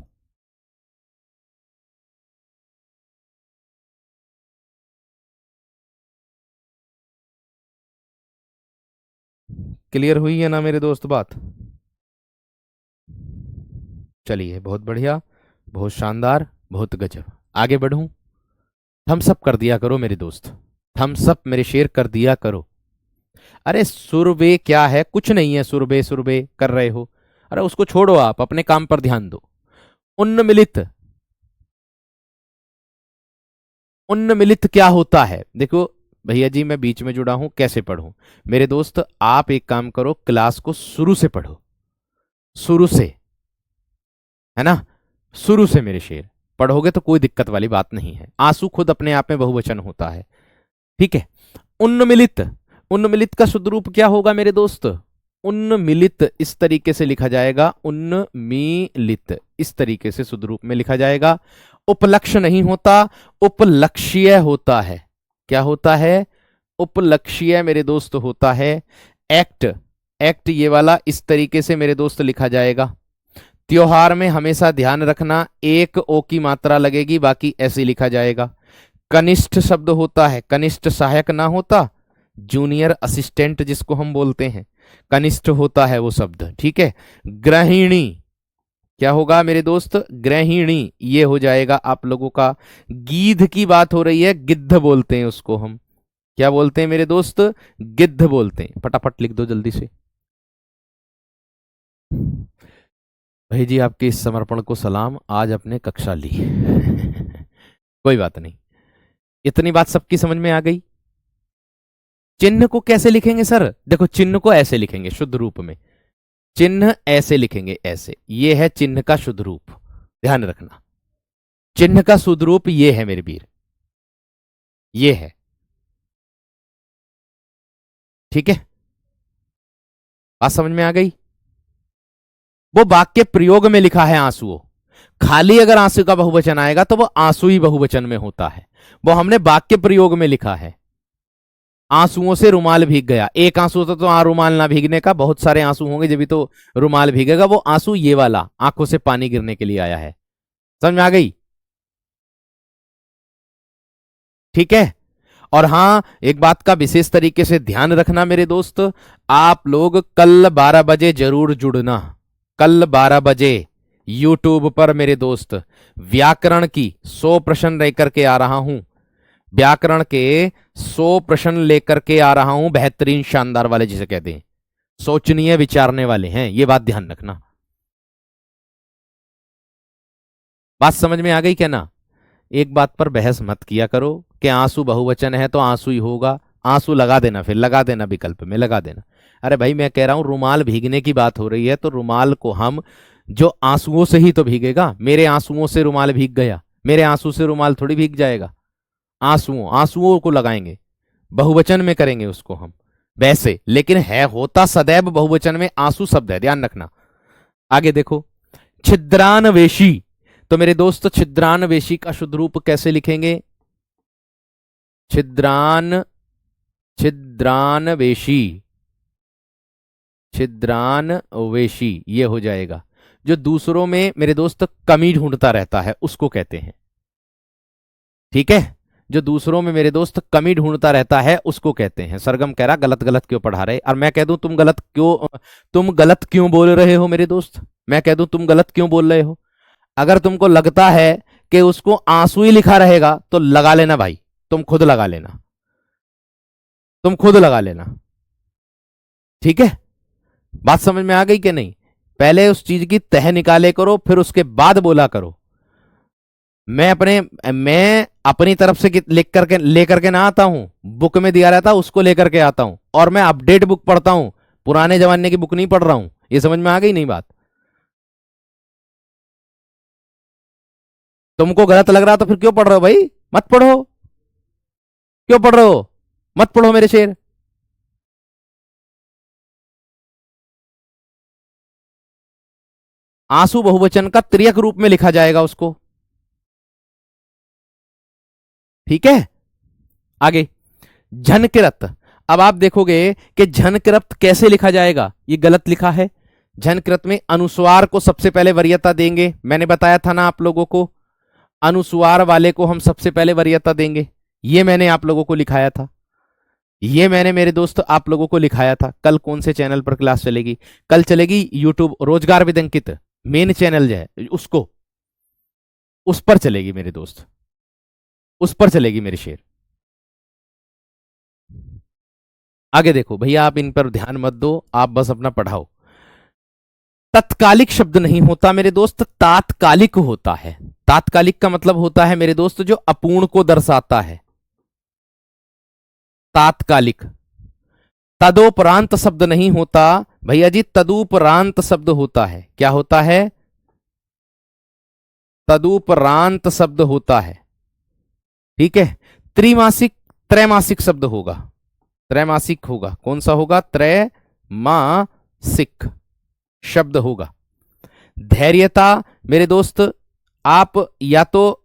क्लियर हुई है ना मेरे दोस्त बात? चलिए, बहुत बढ़िया, बहुत शानदार, बहुत गजब। आगे बढ़ूं? थम्स अप कर दिया करो मेरे दोस्त, थम्स अप मेरे शेर कर दिया करो। अरे सुरबे क्या है, कुछ नहीं है, सुरबे सुरबे कर रहे हो, अरे उसको छोड़ो, आप अपने काम पर ध्यान दो। उन्नमिलित, उन्नमिलित क्या होता है? देखो भैया जी, मैं बीच में जुड़ा हूं, कैसे पढ़ूं? मेरे दोस्त आप एक काम करो, क्लास को शुरू से पढ़ो, शुरू से, है ना, शुरू से मेरे शेर पढ़ोगे तो कोई दिक्कत वाली बात नहीं है। आंसू खुद अपने आप में बहुवचन होता है, ठीक है। उन्नमिलित, उन्नमिलित का शुद्ध रूप क्या होगा मेरे दोस्त? उन्नमिलित इस तरीके से लिखा जाएगा, उन्मीलित इस तरीके से शुद्ध रूप में लिखा जाएगा। उपलक्ष्य नहीं होता, उपलक्ष्य होता है। क्या होता है? उपलक्ष्य मेरे दोस्त होता है। एक्ट, एक्ट ये वाला इस तरीके से मेरे दोस्त लिखा जाएगा। त्योहार में हमेशा ध्यान रखना, एक ओ की मात्रा लगेगी, बाकी ऐसे लिखा जाएगा। कनिष्ठ शब्द होता है, कनिष्ठ सहायक ना होता, जूनियर असिस्टेंट जिसको हम बोलते हैं, कनिष्ठ होता है वो शब्द, ठीक है। गृहिणी, क्या होगा मेरे दोस्त? गृहिणी ये हो जाएगा आप लोगों का। गीध की बात हो रही है, गिद्ध बोलते हैं उसको हम, क्या बोलते हैं मेरे दोस्त? गिद्ध बोलते हैं। फटाफट लिख दो जल्दी से। भाई जी आपके इस समर्पण को सलाम, आज अपने कक्षा ली कोई बात नहीं, इतनी बात सबकी समझ में आ गई। चिन्ह को कैसे लिखेंगे सर? देखो चिन्ह को ऐसे लिखेंगे शुद्ध रूप में, चिन्ह ऐसे लिखेंगे, ऐसे, ये है चिन्ह का शुद्ध रूप, ध्यान रखना। चिन्ह का शुद्ध रूप ये है मेरे वीर, ये है, ठीक है। बात समझ में आ गई? वो वाक्य प्रयोग में लिखा है आंसुओं, खाली अगर आंसू का बहुवचन आएगा तो वो आंसू ही बहुवचन में होता है, वो हमने वाक्य प्रयोग में लिखा है। आंसुओं से रुमाल भीग गया, एक आंसू तो रुमाल ना भीगने का, बहुत सारे आंसू होंगे जब भी तो रुमाल भीगेगा। वो आंसू ये वाला आंखों से पानी गिरने के लिए आया है, समझ में आ गई? ठीक है। और हां, एक बात का विशेष तरीके से ध्यान रखना मेरे दोस्त, आप लोग कल 12 बजे जरूर जुड़ना, कल 12 बजे यूट्यूब पर मेरे दोस्त व्याकरण की 100 प्रश्न लेकर के आ रहा हूं, व्याकरण के 100 प्रश्न लेकर के आ रहा हूं, बेहतरीन शानदार वाले जिसे कहते हैं, सोचनीय विचारने वाले हैं, ये बात ध्यान रखना। बात समझ में आ गई क्या ना? एक बात पर बहस मत किया करो कि आंसू बहुवचन है तो आंसू ही होगा, आंसू लगा देना, फिर लगा देना, विकल्प में लगा देना। अरे भाई मैं कह रहा हूं रुमाल भीगने की बात हो रही है तो रुमाल को हम जो आंसुओं से ही तो भीगेगा, मेरे आंसुओं से रुमाल भीग गया, मेरे आंसू से रुमाल थोड़ी भीग जाएगा। आंसुओं, आंसुओं को लगाएंगे, बहुवचन में करेंगे उसको हम वैसे, लेकिन है होता सदैव बहुवचन में आंसू शब्द है, ध्यान रखना। आगे देखो, छिद्रानवेशी, तो मेरे दोस्त छिद्रानवेशी का शुद्ध रूप कैसे लिखेंगे? छिद्रान, छिद्रानवेशी, छिद्रानवेशी ये हो जाएगा। जो दूसरों में मेरे दोस्त कमी ढूंढता रहता है उसको कहते हैं, ठीक है। जो दूसरों में मेरे दोस्त कमी ढूंढता रहता है उसको कहते हैं। सरगम कह रहा गलत गलत क्यों पढ़ा रहे, और मैं कह दूं तुम गलत क्यों बोल रहे हो मेरे दोस्त, मैं कह दूं तुम गलत क्यों बोल रहे हो। अगर तुमको लगता है कि उसको आंसू ही लिखा रहेगा तो लगा लेना भाई, तुम खुद लगा लेना, तुम खुद लगा लेना, ठीक है। बात समझ में आ गई कि नहीं? पहले उस चीज की तह निकाले करो, फिर उसके बाद बोला करो। मैं अपनी तरफ से लिख करके लेकर के ना आता हूं, बुक में दिया रहता उसको लेकर के आता हूं, और मैं अपडेट बुक पढ़ता हूं, पुराने जमाने की बुक नहीं पढ़ रहा हूं। ये समझ में आ गई नहीं बात? तुमको गलत लग रहा तो फिर क्यों पढ़ रहे हो भाई? मत पढ़ो, क्यों पढ़ रहे हो? मत पढ़ो मेरे शेर। आंसू बहुवचन का त्रियक रूप में लिखा जाएगा उसको, ठीक है। आगे झनकृत। अब आप देखोगे कि झनकृत कैसे लिखा जाएगा, ये गलत लिखा है। झनकृत में अनुस्वार को सबसे पहले वरीयता देंगे, मैंने बताया था ना आप लोगों को, अनुस्वार वाले को हम सबसे पहले वरीयता देंगे। ये मैंने आप लोगों को लिखाया था, ये मैंने मेरे दोस्त आप लोगों को लिखाया था। कल कौन से चैनल पर क्लास चलेगी? कल चलेगी यूट्यूब रोजगार विद अंकित, मेन चैनल जो है उसको, उस पर चलेगी मेरे दोस्त, उस पर चलेगी मेरे शेर। आगे देखो भैया, आप इन पर ध्यान मत दो, आप बस अपना पढ़ाओ। तत्कालिक शब्द नहीं होता मेरे दोस्त, तात्कालिक होता है। तात्कालिक का मतलब होता है मेरे दोस्त जो अपूर्ण को दर्शाता है, तात्कालिक। तदोपरांत शब्द नहीं होता भैया जी, तदुपरांत शब्द होता है। क्या होता है? तदुपरांत शब्द होता है, ठीक है। त्रिमासिक, त्रैमासिक शब्द होगा, त्रैमासिक होगा। कौन सा होगा? त्रैमासिक शब्द होगा। धैर्यता मेरे दोस्त, आप या तो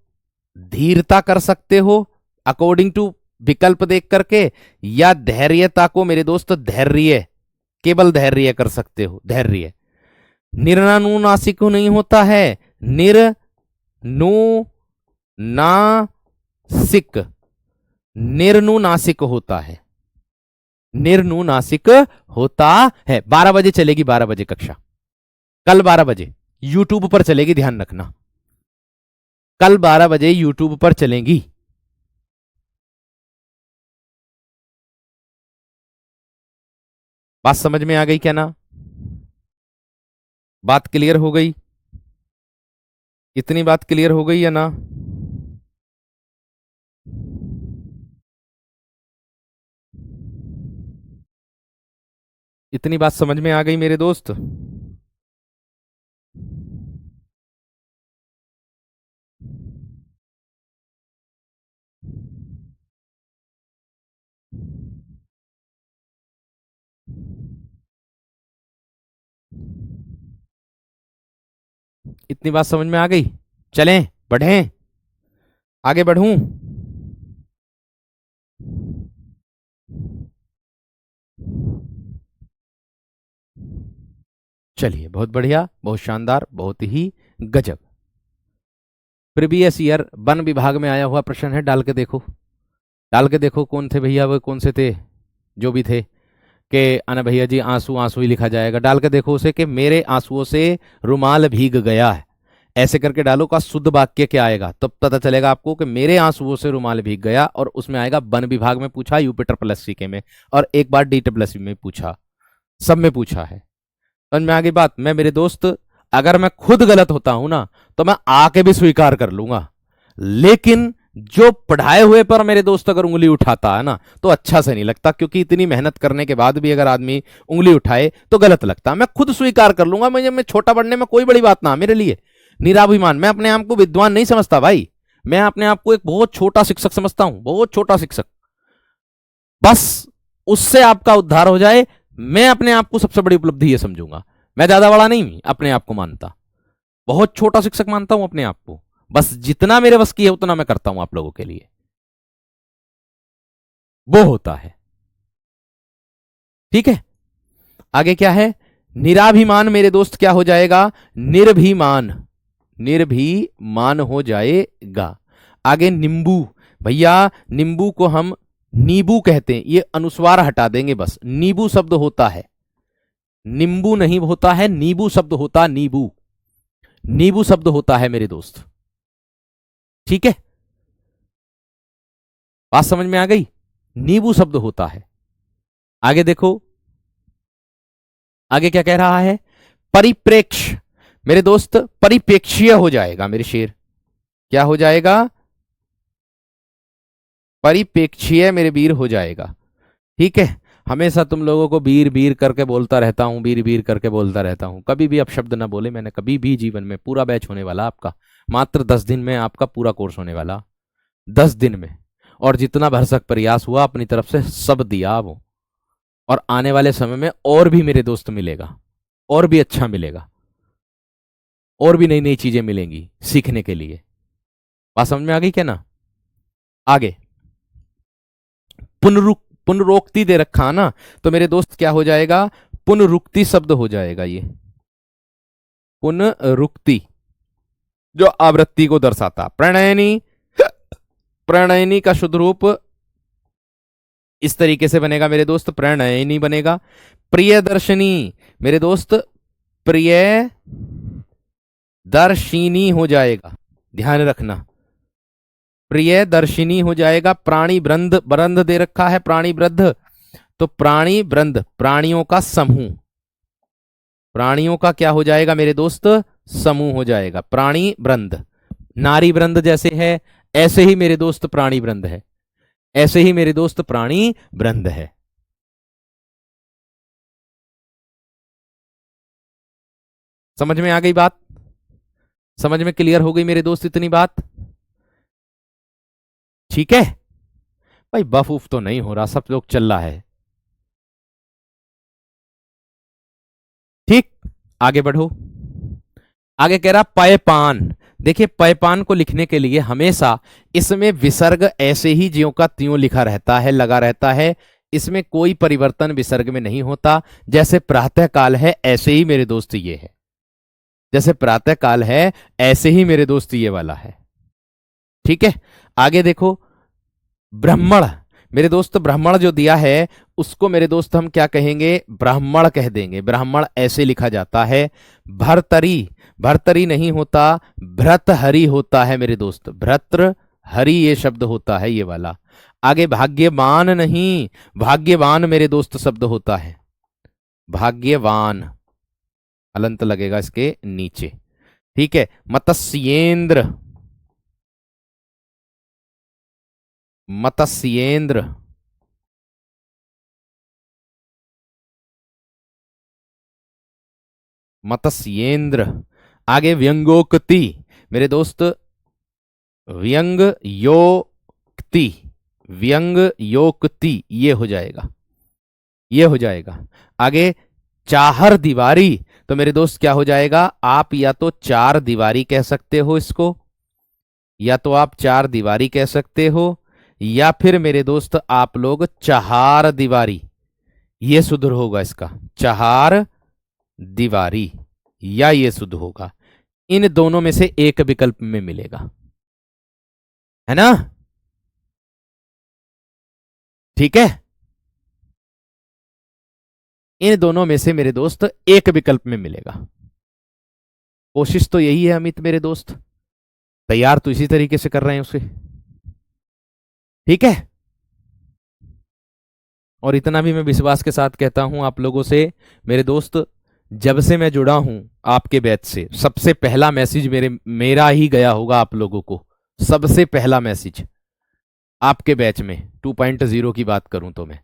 धीरता कर सकते हो अकॉर्डिंग टू विकल्प देख करके, या धैर्यता को मेरे दोस्त धैर्य, केवल धैर्य कर सकते हो, धैर्य। निर्नानुनासिक नहीं होता है, निर्नुनासिक, निर्नुनासिक होता है, निर्नुनासिक होता है। 12 बजे चलेगी, 12 बजे कक्षा, कल 12 बजे यूट्यूब पर चलेगी, ध्यान रखना, कल 12 बजे यूट्यूब पर चलेंगी। बात समझ में आ गई क्या ना? बात क्लियर हो गई? इतनी बात क्लियर हो गई या ना? इतनी बात समझ में आ गई मेरे दोस्त? इतनी बात समझ में आ गई? चलें, बढ़ें, आगे बढ़ूं? चलिए, बहुत बढ़िया, बहुत शानदार, बहुत ही गजब। प्रीवियस ईयर वन विभाग में आया हुआ प्रश्न है, डाल के देखो, डाल के देखो कौन थे भैया, वो कौन से थे जो भी थे, कि अना भैया जी आंसू आंसू ही लिखा जाएगा। डाल के देखो उसे कि मेरे आंसुओं से रुमाल भीग गया है, ऐसे करके डालो, का शुद्ध वाक्य क्या आएगा, तब पता चलेगा आपको कि मेरे आंसुओं से रुमाल भीग गया। और उसमें आएगा वन विभाग में पूछा, यूपीटर प्लस सीके में, और एक बार डी प्लस में पूछा, सब में पूछा है। समझ में आ गई बात? मैं मेरे दोस्त, अगर मैं खुद गलत होता हूं ना तो मैं आके भी स्वीकार कर लूंगा, लेकिन जो पढ़ाए हुए पर मेरे दोस्त अगर उंगली उठाता है ना तो अच्छा से नहीं लगता, क्योंकि इतनी मेहनत करने के बाद भी अगर आदमी उंगली उठाए तो गलत लगता। मैं खुद स्वीकार कर लूंगा, मुझे मैं छोटा बनने में कोई बड़ी बात ना मेरे लिए, निराभिमान। मैं अपने आप को विद्वान नहीं समझता भाई, मैं अपने आप को एक बहुत छोटा शिक्षक समझता हूं, बहुत छोटा शिक्षक। बस उससे आपका उद्धार हो जाए, मैं अपने आप को सबसे बड़ी उपलब्धि ये समझूंगा। मैं ज्यादा बड़ा नहीं अपने आप को मानता, बहुत छोटा शिक्षक मानता हूं अपने आप को। बस जितना मेरे बस की है उतना मैं करता हूं आप लोगों के लिए, वो होता है, ठीक है। आगे क्या है? निराभिमान मेरे दोस्त क्या हो जाएगा? निर्भिमान, निर्भिमान हो जाएगा। आगे नींबू भैया नींबू को हम नींबू कहते हैं, ये अनुस्वार हटा देंगे बस। नींबू शब्द होता है, नींबू नहीं होता है, नींबू शब्द होता, नींबू, नींबू शब्द होता है मेरे दोस्त। ठीक है, बात समझ में आ गई? नींबू शब्द होता है। आगे देखो, आगे क्या कह रहा है? परिप्रेक्ष्य मेरे दोस्त, परिप्रेक्ष्य हो जाएगा मेरे शेर। क्या हो जाएगा? परिप्रेक्ष्य मेरे वीर हो जाएगा। ठीक है, हमेशा तुम लोगों को वीर वीर करके बोलता रहता हूं, वीर वीर करके बोलता रहता हूं, कभी भी अपशब्द ना बोले मैंने कभी भी जीवन में। पूरा बैच होने वाला आपका, मात्र 10 दिन में आपका पूरा कोर्स होने वाला, 10 दिन में। और जितना भरसक प्रयास हुआ अपनी तरफ से सब दिया वो, और आने वाले समय में और भी मेरे दोस्त मिलेगा, और भी अच्छा मिलेगा, और भी नई नई चीजें मिलेंगी सीखने के लिए। बात समझ में आ गई क्या ना? आगे पुनरुक्ति दे रखा ना, तो मेरे दोस्त क्या हो जाएगा? पुनरुक्ति शब्द हो जाएगा ये, पुनरुक्ति, जो आवृत्ति को दर्शाता। प्रणयनी, प्रणयनी का शुद्ध रूप इस तरीके से बनेगा मेरे दोस्त, प्रणयनी बनेगा। प्रियदर्शनी मेरे दोस्त, प्रिय दर्शिनी हो जाएगा, ध्यान रखना, प्रिय दर्शिनी हो जाएगा। प्राणी वृंद, वृंद दे रखा है, प्राणी वृद्ध, तो प्राणी वृंद, प्राणियों का समूह, प्राणियों का क्या हो जाएगा मेरे दोस्त? समूह हो जाएगा, प्राणी वृंद। नारी वृंद जैसे है ऐसे ही मेरे दोस्त प्राणी वृंद है, ऐसे ही मेरे दोस्त प्राणी वृंद है। समझ में आ गई बात? समझ में क्लियर हो गई मेरे दोस्त इतनी बात? ठीक है भाई, बफ उफ तो नहीं हो रहा, सब लोग चल रहा है। ठीक, आगे बढ़ो। आगे कह रहा पयपान। देखिए पयपान को लिखने के लिए हमेशा इसमें विसर्ग ऐसे ही ज्यों का त्यों लिखा रहता है, लगा रहता है, इसमें कोई परिवर्तन विसर्ग में नहीं होता। जैसे प्रातः काल है ऐसे ही मेरे दोस्त ये है, जैसे प्रातः काल है ऐसे ही मेरे दोस्त ये वाला है। ठीक है, आगे देखो, ब्राह्मण मेरे दोस्त, ब्राह्मण जो दिया है उसको मेरे दोस्त हम क्या कहेंगे? ब्राह्मण कह देंगे, ब्राह्मण ऐसे लिखा जाता है। भर्तरी, भर्तरी नहीं होता, भ्रतहरि होता है मेरे दोस्त, भ्रतहरि ये शब्द होता है ये वाला। आगे भाग्यवान नहीं, भाग्यवान मेरे दोस्त शब्द होता है, भाग्यवान, अलंत लगेगा इसके नीचे। ठीक है, मत्स्येंद्र, मत्स्येंद्र, मत्स्येंद्र। आगे व्यंगोक्ति मेरे दोस्त, व्यंग योक्ति, व्यंग योक्ति ये हो जाएगा, ये हो जाएगा। आगे चाहर दीवारी, तो मेरे दोस्त क्या हो जाएगा? आप या तो चार दीवारी कह सकते हो इसको, या तो आप चार दीवारी कह सकते हो, या फिर मेरे दोस्त आप लोग चहार दीवारी, ये शुद्ध होगा इसका, चहार दीवारी, या ये शुद्ध होगा। इन दोनों में से एक विकल्प में मिलेगा, है ना? ठीक है, इन दोनों में से मेरे दोस्त एक विकल्प में मिलेगा। कोशिश तो यही है अमित मेरे दोस्त, तैयार तो इसी तरीके से कर रहे हैं उसे। ठीक है, और इतना भी मैं विश्वास के साथ कहता हूं आप लोगों से मेरे दोस्त, जब से मैं जुड़ा हूं आपके बैच से, सबसे पहला मैसेज मेरा ही गया होगा आप लोगों को, सबसे पहला मैसेज आपके बैच में 2.0 की बात करूं तो मैं,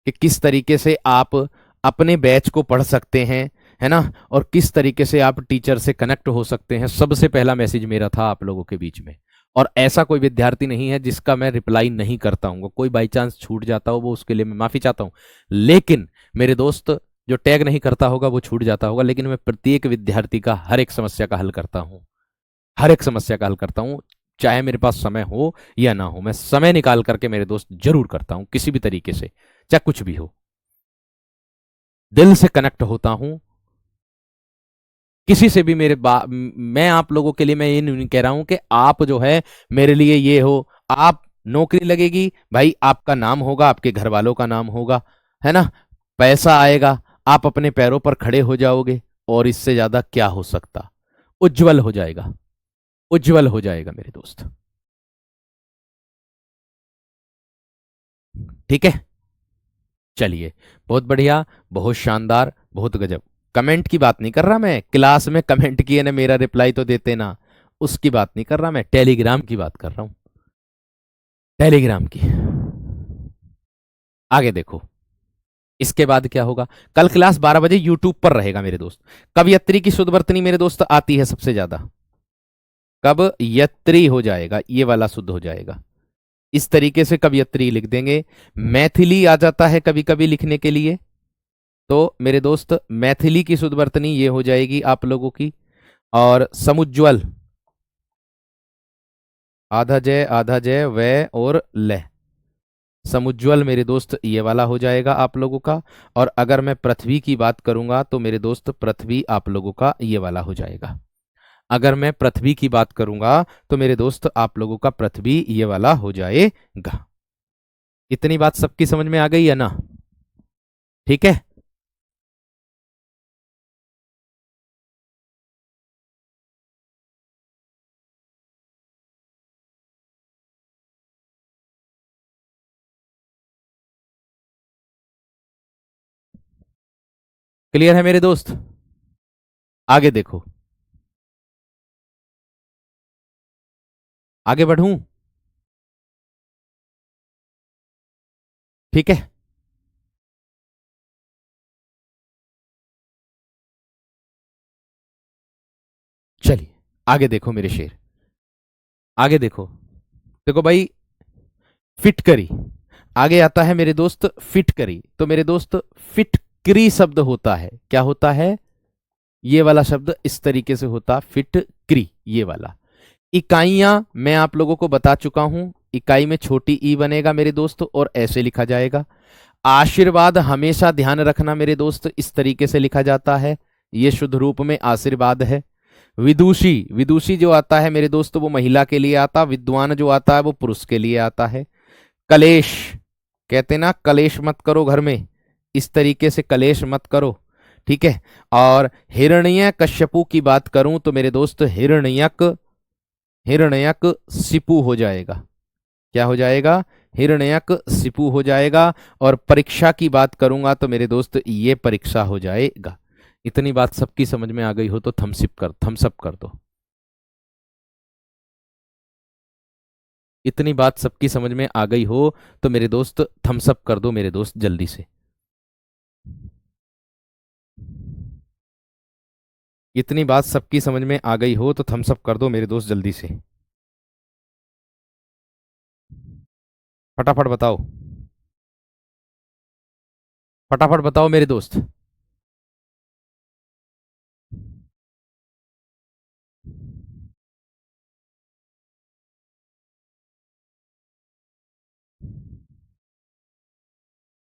कि किस तरीके से आप अपने बैच को पढ़ सकते हैं, है ना, और किस तरीके से आप टीचर से कनेक्ट हो सकते हैं, सबसे पहला मैसेज मेरा था आप लोगों के बीच में। और ऐसा कोई विद्यार्थी नहीं है जिसका मैं रिप्लाई नहीं करता हूँ, कोई बाई चांस छूट जाता हो वो उसके लिए मैं माफी चाहता हूँ, लेकिन मेरे दोस्त जो टैग नहीं करता होगा वो छूट जाता होगा, लेकिन मैं प्रत्येक विद्यार्थी का हर एक समस्या का हल करता हूँ, हर एक समस्या का हल करता हूँ, चाहे मेरे पास समय हो या ना हो, मैं समय निकाल करके मेरे दोस्त जरूर करता हूं, किसी भी तरीके से, चाहे कुछ भी हो, दिल से कनेक्ट होता हूं किसी से भी। मैं आप लोगों के लिए मैं ये नहीं कह रहा हूं कि आप जो है मेरे लिए ये हो, आप नौकरी लगेगी भाई, आपका नाम होगा, आपके घर वालों का नाम होगा, है ना, पैसा आएगा, आप अपने पैरों पर खड़े हो जाओगे, और इससे ज्यादा क्या हो सकता। उज्जवल हो जाएगा, उज्जवल हो जाएगा मेरे दोस्त। ठीक है, चलिए, बहुत बढ़िया, बहुत शानदार, बहुत गजब। कमेंट की बात नहीं कर रहा मैं, क्लास में कमेंट किए ना मेरा रिप्लाई तो देते ना, उसकी बात नहीं कर रहा मैं, टेलीग्राम की बात कर रहा हूं, टेलीग्राम की। आगे देखो, इसके बाद क्या होगा। कल क्लास 12 बजे यूट्यूब पर रहेगा मेरे दोस्त। कवयत्री की शुद्ध वर्तनी मेरे दोस्त आती है सबसे ज्यादा, कवयत्री हो जाएगा, ये वाला शुद्ध हो जाएगा, इस तरीके से कवयत्री लिख देंगे। मैथिली आ जाता है कभी कभी लिखने के लिए, तो मेरे दोस्त मैथिली की शुद्ध वर्तनी ये हो जाएगी आप लोगों की। और समुज्ज्वल, आधा जय व और ल, समुज्ज्वल मेरे दोस्त ये वाला हो जाएगा आप लोगों का। और अगर मैं पृथ्वी की बात करूंगा तो मेरे दोस्त पृथ्वी आप लोगों का ये वाला हो जाएगा। अगर मैं पृथ्वी की बात करूंगा तो मेरे दोस्त आप लोगों का पृथ्वी ये वाला हो जाएगा। इतनी बात सबकी समझ में आ गई है ना? ठीक है, क्लियर है मेरे दोस्त? आगे देखो, आगे बढ़ूं? ठीक है, चलिए आगे देखो मेरे शेर, आगे देखो। देखो भाई, फिटकरी आगे आता है मेरे दोस्त, फिटकरी। तो मेरे दोस्त फिटकरी शब्द होता है, क्या होता है, ये वाला शब्द इस तरीके से होता, फिटकरी ये वाला। इकाइयां मैं आप लोगों को बता चुका हूं, इकाई में छोटी ई बनेगा मेरे दोस्त और ऐसे लिखा जाएगा। आशीर्वाद हमेशा ध्यान रखना मेरे दोस्त, इस तरीके से लिखा जाता है, ये शुद्ध रूप में आशीर्वाद है। विदुषी, विदुषी जो आता है मेरे दोस्त वो महिला के लिए आता, विद्वान जो आता है वो पुरुष के लिए आता है। कलेश, कहते ना कलेश मत करो घर में, इस तरीके से कलेश मत करो, ठीक है। और हिरण्य कश्यपु की बात करूं तो मेरे दोस्त हिरण्यक, हिरण्यक सिपु हो जाएगा, क्या हो जाएगा, हिरण्यक सिपु हो जाएगा। और परीक्षा की बात करूंगा तो मेरे दोस्त ये परीक्षा हो जाएगा। इतनी बात सबकी समझ में आ गई हो तो थम्स अप कर दो। इतनी बात सबकी समझ में आ गई हो तो मेरे दोस्त थम्स अप कर दो मेरे दोस्त जल्दी से। इतनी बात सबकी समझ में आ गई हो तो थम्स अप कर दो मेरे दोस्त जल्दी से, फटाफट बताओ, फटाफट बताओ मेरे दोस्त।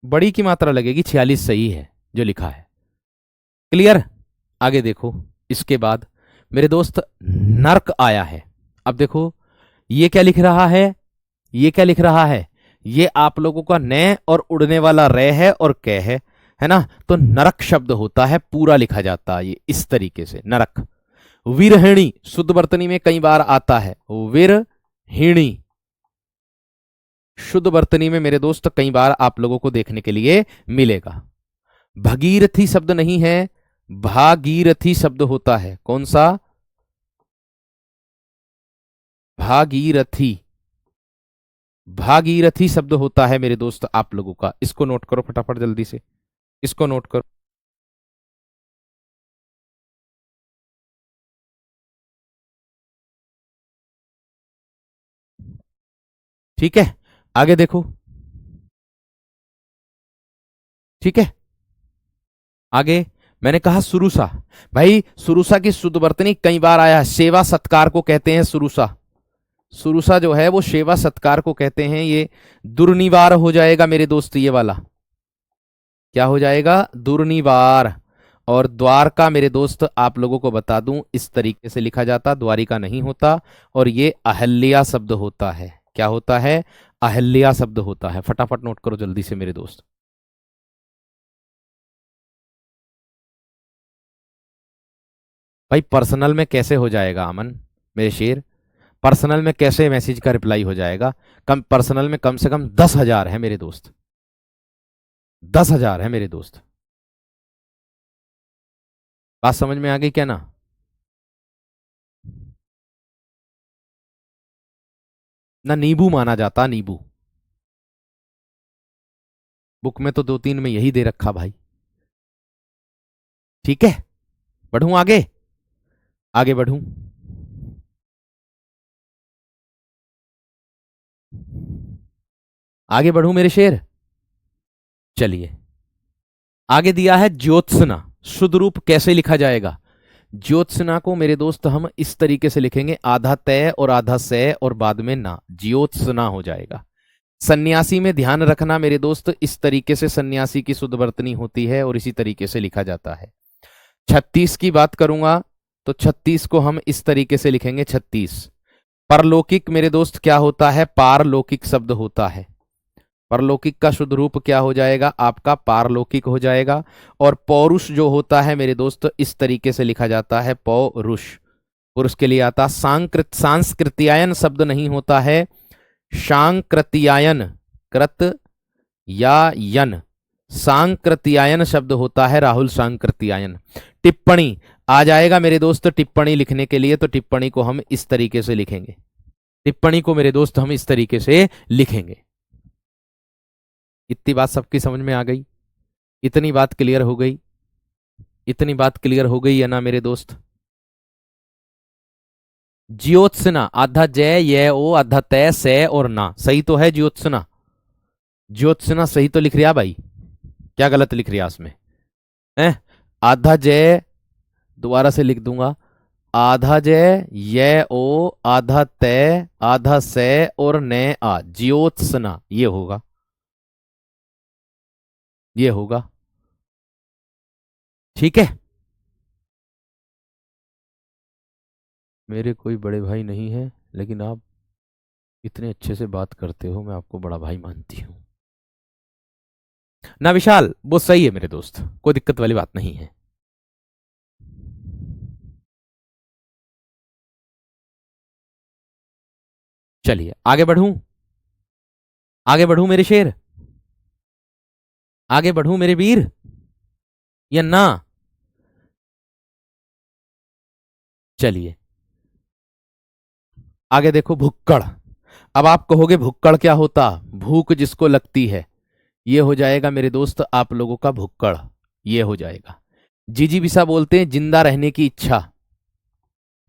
बड़ी की मात्रा लगेगी, 46 सही है जो लिखा है। क्लियर? आगे देखो, इसके बाद मेरे दोस्त नर्क आया है। अब देखो ये क्या लिख रहा है, ये क्या लिख रहा है, ये आप लोगों का न और उड़ने वाला रे है और कै है ना। तो नरक शब्द होता है, पूरा लिखा जाता है ये इस तरीके से, नरक। विरहिणी शुद्ध वर्तनी में कई बार आता है, विरहिणी शुद्ध वर्तनी में मेरे दोस्त कई बार आप लोगों को देखने के लिए मिलेगा। भगीरथी शब्द नहीं है, भागीरथी शब्द होता है, कौन सा, भागीरथी, भागीरथी शब्द होता है मेरे दोस्त आप लोगों का, इसको नोट करो फटाफट जल्दी से, इसको नोट करो। ठीक है, आगे देखो, ठीक है, आगे मैंने कहा सुरुसा। भाई सुरुसा की शुद्ध वर्तनी कई बार आया है, सेवा सत्कार को कहते हैं सुरुसा, सुरुसा जो है वो सेवा सत्कार को कहते हैं। ये दुर्निवार हो जाएगा मेरे दोस्त, ये वाला क्या हो जाएगा, दुर्निवार। और द्वार का मेरे दोस्त आप लोगों को बता दूं इस तरीके से लिखा जाता, द्वारिका नहीं होता। और ये अहल्या शब्द होता है, क्या होता है, अहिल्या शब्द होता है। फटाफट नोट करो जल्दी से मेरे दोस्त। भाई पर्सनल में कैसे हो जाएगा अमन मेरे शेर? पर्सनल में कैसे मैसेज का रिप्लाई हो जाएगा? कम पर्सनल में कम से कम 10,000 है मेरे दोस्त, 10,000 है मेरे दोस्त। बात समझ में आ गई क्या ना? ना नींबू माना जाता, नींबू। बुक में तो 2-3 में यही दे रखा भाई। ठीक है, बढ़ूं आगे, आगे बढ़ूं। आगे बढ़ूं मेरे शेर। चलिए, आगे दिया है ज्योत्सना। शुद्ध रूप कैसे लिखा जाएगा? ज्योत्सना को मेरे दोस्त हम इस तरीके से लिखेंगे, आधा तय और आधा से और बाद में ना, ज्योत्सना हो जाएगा। सन्यासी में ध्यान रखना मेरे दोस्त, इस तरीके से सन्यासी की शुद्ध वर्तनी होती है और इसी तरीके से लिखा जाता है। 36 की बात करूंगा तो 36 को हम इस तरीके से लिखेंगे, 36। परलौकिक मेरे दोस्त क्या होता है? पारलौकिक शब्द होता है। परलौकिक का शुद्ध रूप क्या हो जाएगा? आपका पारलौकिक हो जाएगा। और पौरुष जो होता है मेरे दोस्त, इस तरीके से लिखा जाता है, पौरुष। पुरुष के लिए आता। सांस्कृत्यायन शब्द नहीं होता है, सांकृत्यायन, कृत या यन, सांकृत्यायन शब्द होता है, राहुल, सांकृत्यायन। टिप्पणी आ जाएगा मेरे दोस्त। टिप्पणी लिखने के लिए तो टिप्पणी को हम इस तरीके से लिखेंगे, टिप्पणी को मेरे दोस्त हम इस तरीके से लिखेंगे। इतनी बात सबकी समझ में आ गई? इतनी बात क्लियर हो गई? इतनी बात क्लियर हो गई है ना मेरे दोस्त? ज्योत्सना, आधा जय ये ओ, आधा तय से और ना, सही तो है ज्योत्सना? ज्योत्सना सही तो लिख रिया भाई? क्या गलत लिख रिया इसमें है? आधा जय, दोबारा से लिख दूंगा, आधा जय ये ओ, आधा तय, आधा से और ने आ, ज्योत्सना, ये होगा, ये होगा। ठीक है, मेरे कोई बड़े भाई नहीं है, लेकिन आप इतने अच्छे से बात करते हो, मैं आपको बड़ा भाई मानती हूं ना विशाल। वो सही है मेरे दोस्त, कोई दिक्कत वाली बात नहीं है। चलिए आगे बढ़ूं, आगे बढ़ूं मेरे शेर, आगे बढ़ूं मेरे वीर या ना? चलिए आगे देखो, भुक्कड़। अब आप कहोगे भुक्कड़ क्या होता? भूख जिसको लगती है, ये हो जाएगा मेरे दोस्त आप लोगों का भुक्कड़, ये हो जाएगा। जीजी बिसा बोलते हैं जिंदा रहने की इच्छा,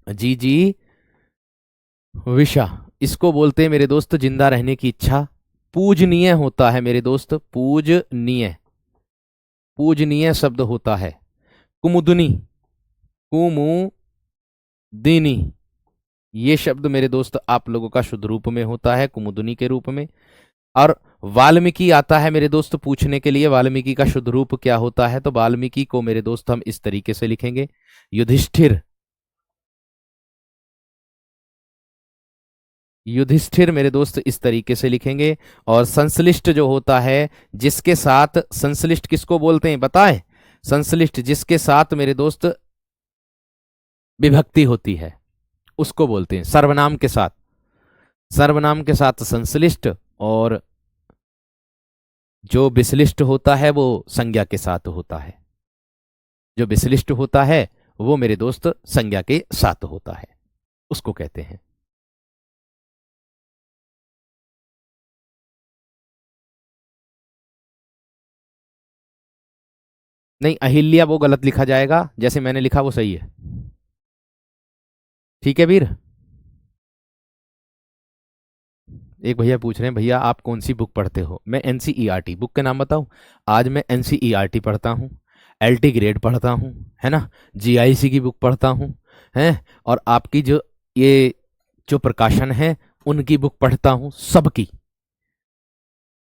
जीजी विशा, इसको बोलते हैं मेरे दोस्त जिंदा रहने की इच्छा। पूजनीय होता है मेरे दोस्त, पूजनीय, पूजनीय शब्द होता है। कुमुदनी, कुमुदिनी, ये शब्द मेरे दोस्त आप लोगों का शुद्ध रूप में होता है, कुमुदनी के रूप में। और वाल्मीकि आता है मेरे दोस्त पूछने के लिए, वाल्मीकि का शुद्ध रूप क्या होता है? तो वाल्मीकि को मेरे दोस्त हम इस तरीके से लिखेंगे, युधिष्ठिर, युधिष्ठिर मेरे दोस्त इस तरीके से लिखेंगे। और संश्लिष्ट जो होता है, जिसके साथ, संश्लिष्ट किसको बोलते हैं बताएं? संश्लिष्ट जिसके साथ मेरे दोस्त विभक्ति होती है, उसको बोलते हैं सर्वनाम के साथ, सर्वनाम के साथ संश्लिष्ट। और जो विश्लिष्ट होता है वो संज्ञा के साथ होता है, जो विश्लिष्ट होता है वो मेरे दोस्त संज्ञा के साथ होता है, उसको कहते हैं। नहीं, अहिल्या वो गलत लिखा जाएगा, जैसे मैंने लिखा वो सही है। ठीक है वीर। एक भैया पूछ रहे हैं, भैया आप कौन सी बुक पढ़ते हो? मैं एनसीईआरटी बुक के नाम बताऊं? आज मैं एनसीईआरटी पढ़ता हूं, एलटी ग्रेड पढ़ता हूं, है ना, जीआईसी की बुक पढ़ता हूं, है, और आपकी जो ये जो प्रकाशन है उनकी बुक पढ़ता हूं, सबकी।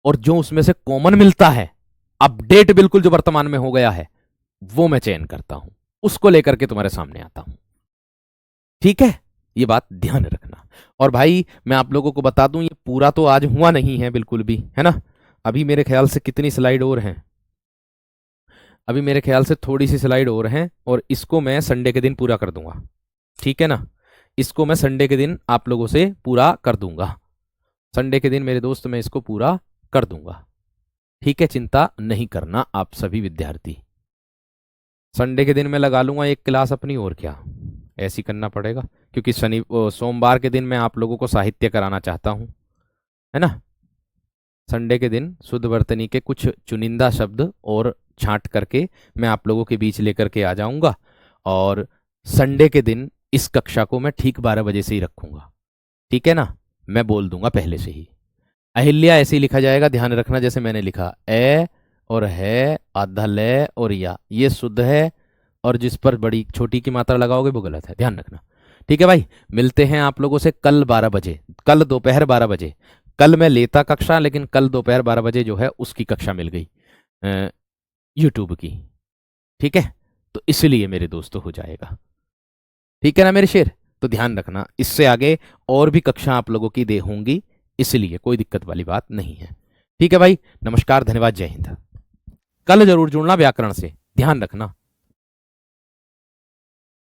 और जो उसमें से कॉमन मिलता है, अपडेट बिल्कुल जो वर्तमान में हो गया है, वो मैं चयन करता हूं, उसको लेकर के तुम्हारे सामने आता हूं। ठीक है, ये बात ध्यान रखना। और भाई मैं आप लोगों को बता दूं, ये पूरा तो आज हुआ नहीं है बिल्कुल भी, है ना। अभी मेरे ख्याल से कितनी स्लाइड और हैं, अभी मेरे ख्याल से थोड़ी सी स्लाइड और हैं, और इसको मैं संडे के दिन पूरा कर दूंगा, ठीक है ना। इसको मैं संडे के दिन आप लोगों से पूरा कर दूंगा, संडे के दिन मेरे दोस्त मैं इसको पूरा कर दूंगा, ठीक है। चिंता नहीं करना आप सभी विद्यार्थी। संडे के दिन मैं लगा लूंगा एक क्लास अपनी, और क्या, ऐसी करना पड़ेगा, क्योंकि सोमवार के दिन मैं आप लोगों को साहित्य कराना चाहता हूं, है ना। संडे के दिन शुद्ध वर्तनी के कुछ चुनिंदा शब्द और छांट करके मैं आप लोगों के बीच लेकर के आ जाऊंगा, और संडे के दिन इस कक्षा को मैं ठीक 12 बजे से ही रखूंगा, ठीक है ना। मैं बोल दूंगा पहले से ही। अहिल्या ऐसे ही लिखा जाएगा, ध्यान रखना, जैसे मैंने लिखा ए और है, आधा ले और या, ये शुद्ध है, और जिस पर बड़ी छोटी की मात्रा लगाओगे वो गलत है, ध्यान रखना, ठीक है भाई। मिलते हैं आप लोगों से कल 12 बजे, कल दोपहर 12 बजे। कल मैं लेता कक्षा, लेकिन कल दोपहर 12 बजे जो है उसकी कक्षा मिल गई यूट्यूब की, ठीक है। तो इसलिए मेरे दोस्तों हो जाएगा, ठीक है ना मेरे शेर। तो ध्यान रखना, इससे आगे और भी कक्षा आप लोगों की दे होंगी, इसलिए कोई दिक्कत वाली बात नहीं है, ठीक है भाई। नमस्कार, धन्यवाद, जय हिंद। कल जरूर जुड़ना व्याकरण से, ध्यान रखना।